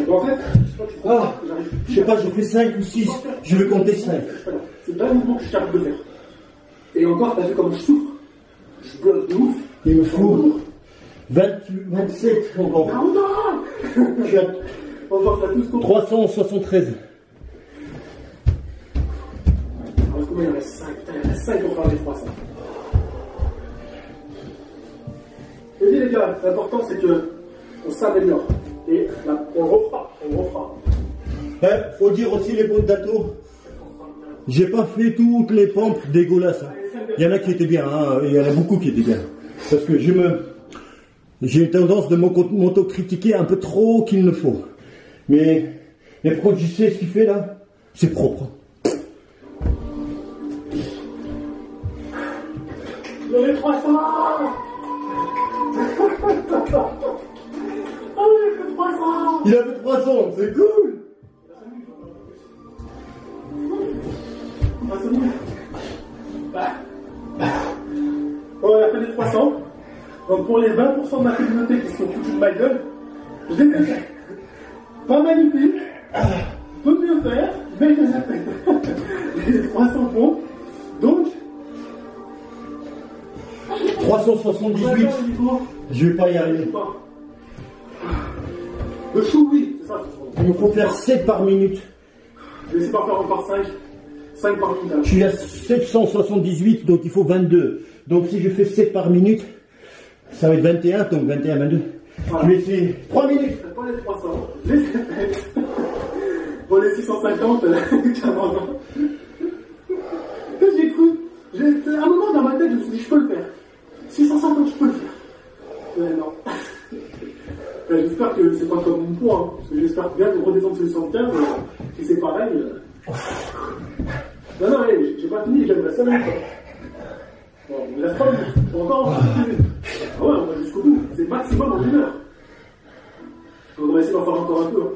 en fait, je crois que j'arrive plus. pas, je fais 5 ou 6. Je vais compter 5. C'est pas le mouvement que je suis capable de faire. Et encore, t'as vu comme je souffre. Je bloque de ouf. Il me faut 27 encore. Ah, non. Je suis à On va faire tous contre. 373. Alors, combien il en reste 5? Putain, il en reste 5 pour faire les 300. Et dis les gars, l'important c'est que on s'améliore. Et là, on le refera. Faut dire aussi les potes d'Ato. J'ai pas fait toutes les pompes dégueulasses. Hein. Il y en a qui étaient bien, hein. Il y en a beaucoup qui étaient bien. Parce que j'ai une tendance de m'auto-critiquer un peu trop qu'il ne faut. Mais par contre, je sais ce qu'il fait là, c'est propre. Les 300. Oh, j'ai fait 300. Il a fait 300, c'est cool. Bon, on a fait les 300. Donc pour les 20% de ma communauté qui sont foutus de ma gueule, je les ai fait. Pas magnifique, peut mieux faire, mais je les ai fait. Les 300 pompes. Donc 378. Je vais pas y arriver. Le chou, oui, c'est ça. Il me faut faire 7 par minute. Je vais essayer par faire par 5. 5 par minute. Je suis à 778, donc il faut 22. Donc si je fais 7 par minute, ça va être 21, donc 21, 22. Voilà. Je vais essayer 3 minutes. Pas les 300, les 7. Bon, les 650, 40 ans. J'ai cru. À un moment dans ma tête, je me suis dit, je peux le faire. 650, je peux le faire. Mais non. J'espère que c'est pas comme mon poids, hein, parce que j'espère bien de redescendre sur les 75, si c'est pareil. Non, j'ai pas fini, j'aimerais 5 minutes. Bon, il reste 3 minutes. Encore 5 minutes. Ah ouais, on va jusqu'au bout. C'est maximum en 1 heure. On va essayer d'en faire encore un peu. Hein.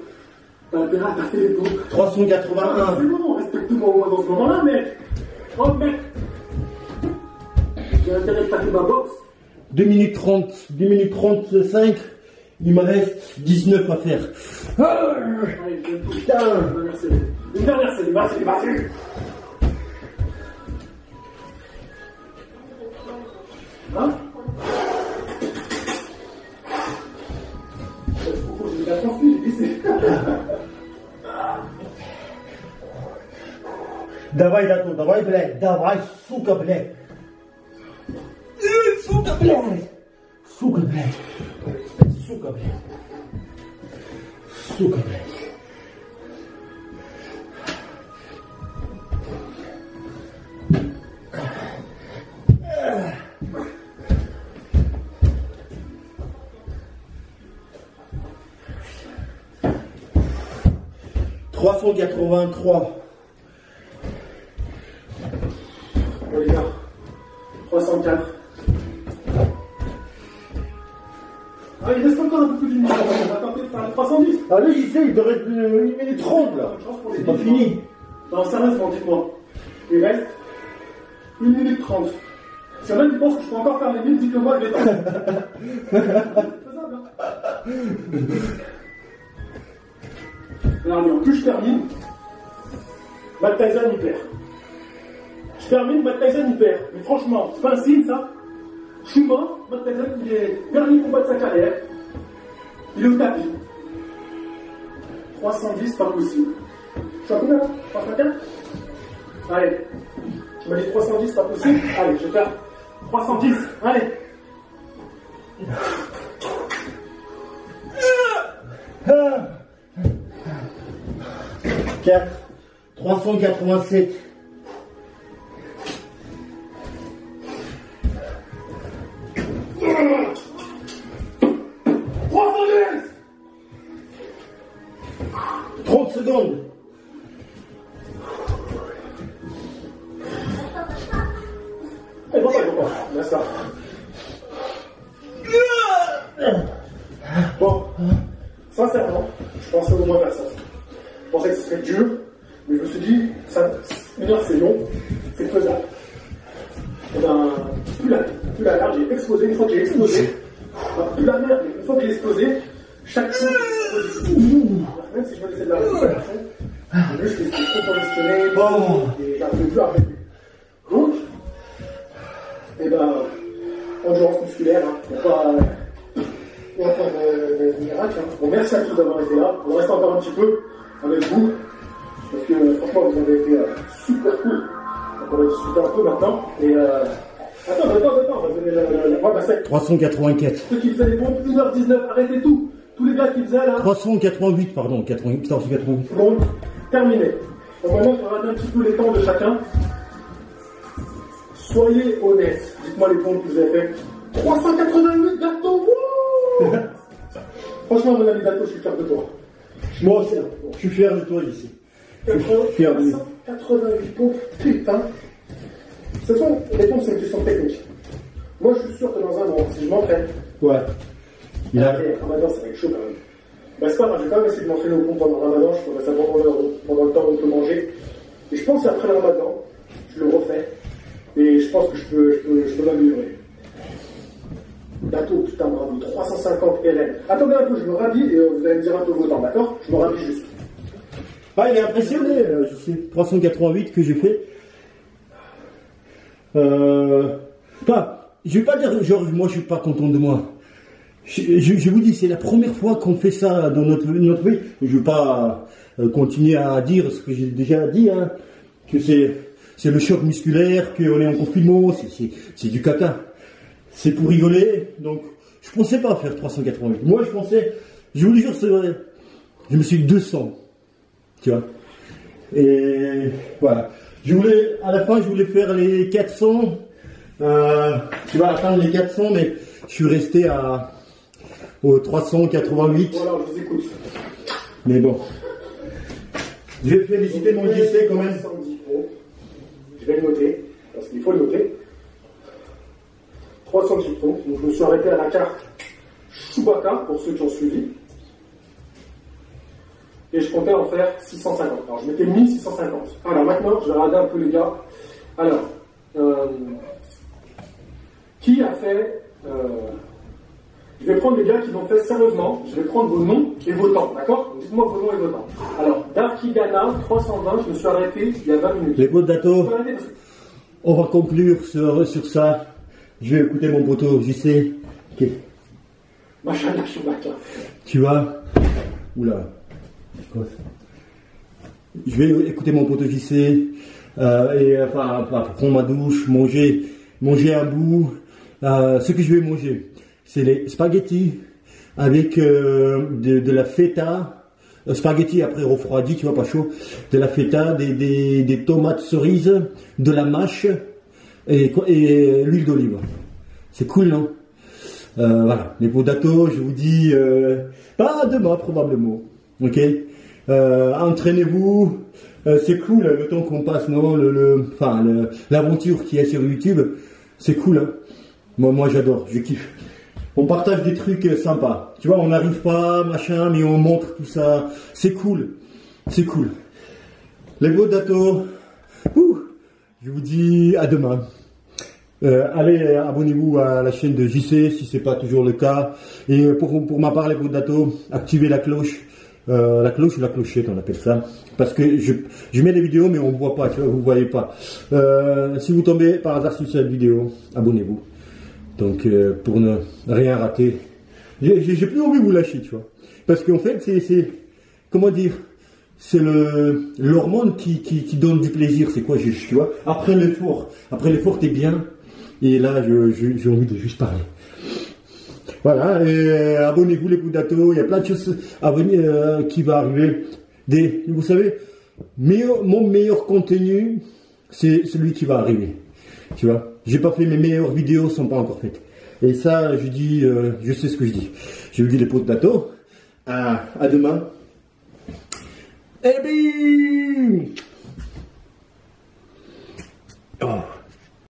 T'as intérêt à taper les pompes. 381. C'est bon, respecte-moi au moins dans ce moment-là, mec. Oh, mec. J'ai intérêt de taper ma boxe. 2 minutes 30, 2 minutes 35. Il me reste 19 à faire. Allez, je vais tout. Putain. Une dernière série, vas-y. Hein? J'ai déjà transmis, j'ai glissé. Давай, Dato, давай, блядь, давай, сука, блядь. Сука, блядь. Сука, блядь. Сука, блядь. Сука, блядь. « 383. Bon les gars, 304. Ah, il reste encore un peu plus d'une minute. On va tenter de faire 310. Allez, j'y sais, il te reste 1 minute 30 là. C'est pas fini. Non, sérieusement, dites-moi. Il reste 1 minute 30. Si y en a qui pensent que je peux encore faire les 1000, dites-le moi, je vais tenter. C'est faisable, hein. Alors, plus je termine, Mike Tyson il perd. Je termine, Mike Tyson il perd. Mais franchement, c'est pas un signe ça. Je suis mort, Mike Tyson il est dernier combat de sa carrière. Il est au tapis. 310 pas possible. Je suis à combien là? 304? Allez. Tu m'as dit 310 pas possible? Allez, je vais faire 310. Allez. 4, 387. Secondes. Et bon, là ça. Bon, sincèrement, je pensais au moins faire ça. Je pensais que ce serait dur, mais je me suis dit, ça, 1 heure c'est long, c'est faisable. Et ben, plus la merde, j'ai explosé. Une fois que j'ai explosé, plus la merde, une fois que j'ai explosé, chaque chose, même si je me laissais de la récupération, Le muscle est trop congestionné et j'arrive plus à arrêter. Donc, eh ben, endurance musculaire, il n'y a pas de miracle. Bon, merci à tous d'avoir été là. On reste encore un petit peu avec vous, parce que franchement, vous avez été super cool. Donc, on va discuter un peu maintenant. Et attends, on va donner la 384. Ceux qui faisaient les pompes, 1h19, arrêtez tout. Tous les gars qui faisaient là. 388, pardon, 388. Bon, terminé. Donc maintenant, on va regarder un petit peu les temps de chacun. Soyez honnêtes. Dites-moi les pompes que vous avez fait. 388 Dato. Franchement, mon ami Dato, je suis fier de toi. Moi aussi, je suis fier de toi ici. 388 pompes, putain. Ce sont les pompes, c'est une question technique. Moi, je suis sûr que dans un an, si je m'entraîne. Ouais. Ramadan, ça va être chaud quand même. Bah, c'est pas grave, je vais quand même essayer de m'entraîner au pompe pendant le Ramadan. Je ferai ça pendant le temps où on peut manger. Et je pense qu'après le Ramadan, je le refais. Et je pense que je peux m'améliorer. Dato, putain, bravo, 350 RN. Attendez un peu, je me rhabille et vous allez me dire un peu vos temps, d'accord? Je me rhabille juste. Ah, il est impressionné, je sais. 388 que j'ai fait. Enfin, je vais pas dire, genre, moi je suis pas content de moi. Je vous dis, c'est la première fois qu'on fait ça dans notre vie. Je veux pas continuer à dire ce que j'ai déjà dit, hein, que c'est le choc musculaire, qu'on est en confinement, c'est du caca. C'est pour rigoler, donc je pensais pas faire 388. Moi je pensais, je vous le jure, c'est vrai, je me suis dit 200, tu vois. Et voilà. À la fin je voulais faire les 400, tu vas atteindre les 400, mais je suis resté au 388. Voilà, je vous écoute. Mais bon. Je vais féliciter mon JC quand même. Je vais le noter, parce qu'il faut le noter. 310 pompes, donc je me suis arrêté à la carte Chewbacca, pour ceux qui ont suivi. Et je comptais en faire 650. Alors je mettais 1650. Alors maintenant, je vais regarder un peu les gars. Alors, qui a fait... je vais prendre les gars qui l'ont fait sérieusement. Je vais prendre vos noms et vos temps, d'accord? Dites-moi vos noms et vos temps. Alors, Darky Gana, 320, je me suis arrêté il y a 20 minutes. Les potes Dato, on va conclure sur ça. Je vais écouter mon poteau, j'y sais. Okay. Machallah Chewbacca. Tu vois? Oula. Je vais écouter mon poteau, j'y sais. Et enfin, prendre ma douche, manger un bout. Ce que je vais manger, c'est les spaghettis avec de la feta. Spaghettis après refroidi, tu vois, pas chaud. De la feta, des tomates cerises, de la mâche et l'huile d'olive. C'est cool, non? Voilà, les pots Dato, je vous dis, pas demain probablement. Ok? Entraînez-vous. C'est cool le temps qu'on passe, non? L'aventure qui est sur YouTube, c'est cool, hein? Moi j'adore, je kiffe. On partage des trucs sympas. Tu vois, on n'arrive pas, machin, mais on montre tout ça. C'est cool. C'est cool. Les pots Dato, je vous dis à demain. Allez, abonnez-vous à la chaîne de JC si c'est pas toujours le cas. Et pour ma part, les pots Dato, activez la cloche. La cloche ou la clochette, on appelle ça. Parce que je mets des vidéos, mais on ne voit pas, tu vois, vous voyez pas. Si vous tombez par hasard sur cette vidéo, abonnez-vous. Donc, pour ne rien rater. J'ai plus envie de vous lâcher, tu vois. Parce qu'en fait, c'est comment dire, c'est l'hormone qui donne du plaisir. C'est quoi, tu vois. Après l'effort, t'es bien. Et là, j'ai envie de juste parler. Voilà, et abonnez-vous les pots Dato, il y a plein de choses à venir qui va arriver. Vous savez, mon meilleur contenu, c'est celui qui va arriver. Tu vois, j'ai pas fait mes meilleures vidéos, sont pas encore faites. Et ça, je dis, je sais ce que je dis. Je vous dis les pots Dato, à demain. Et bim! Oh.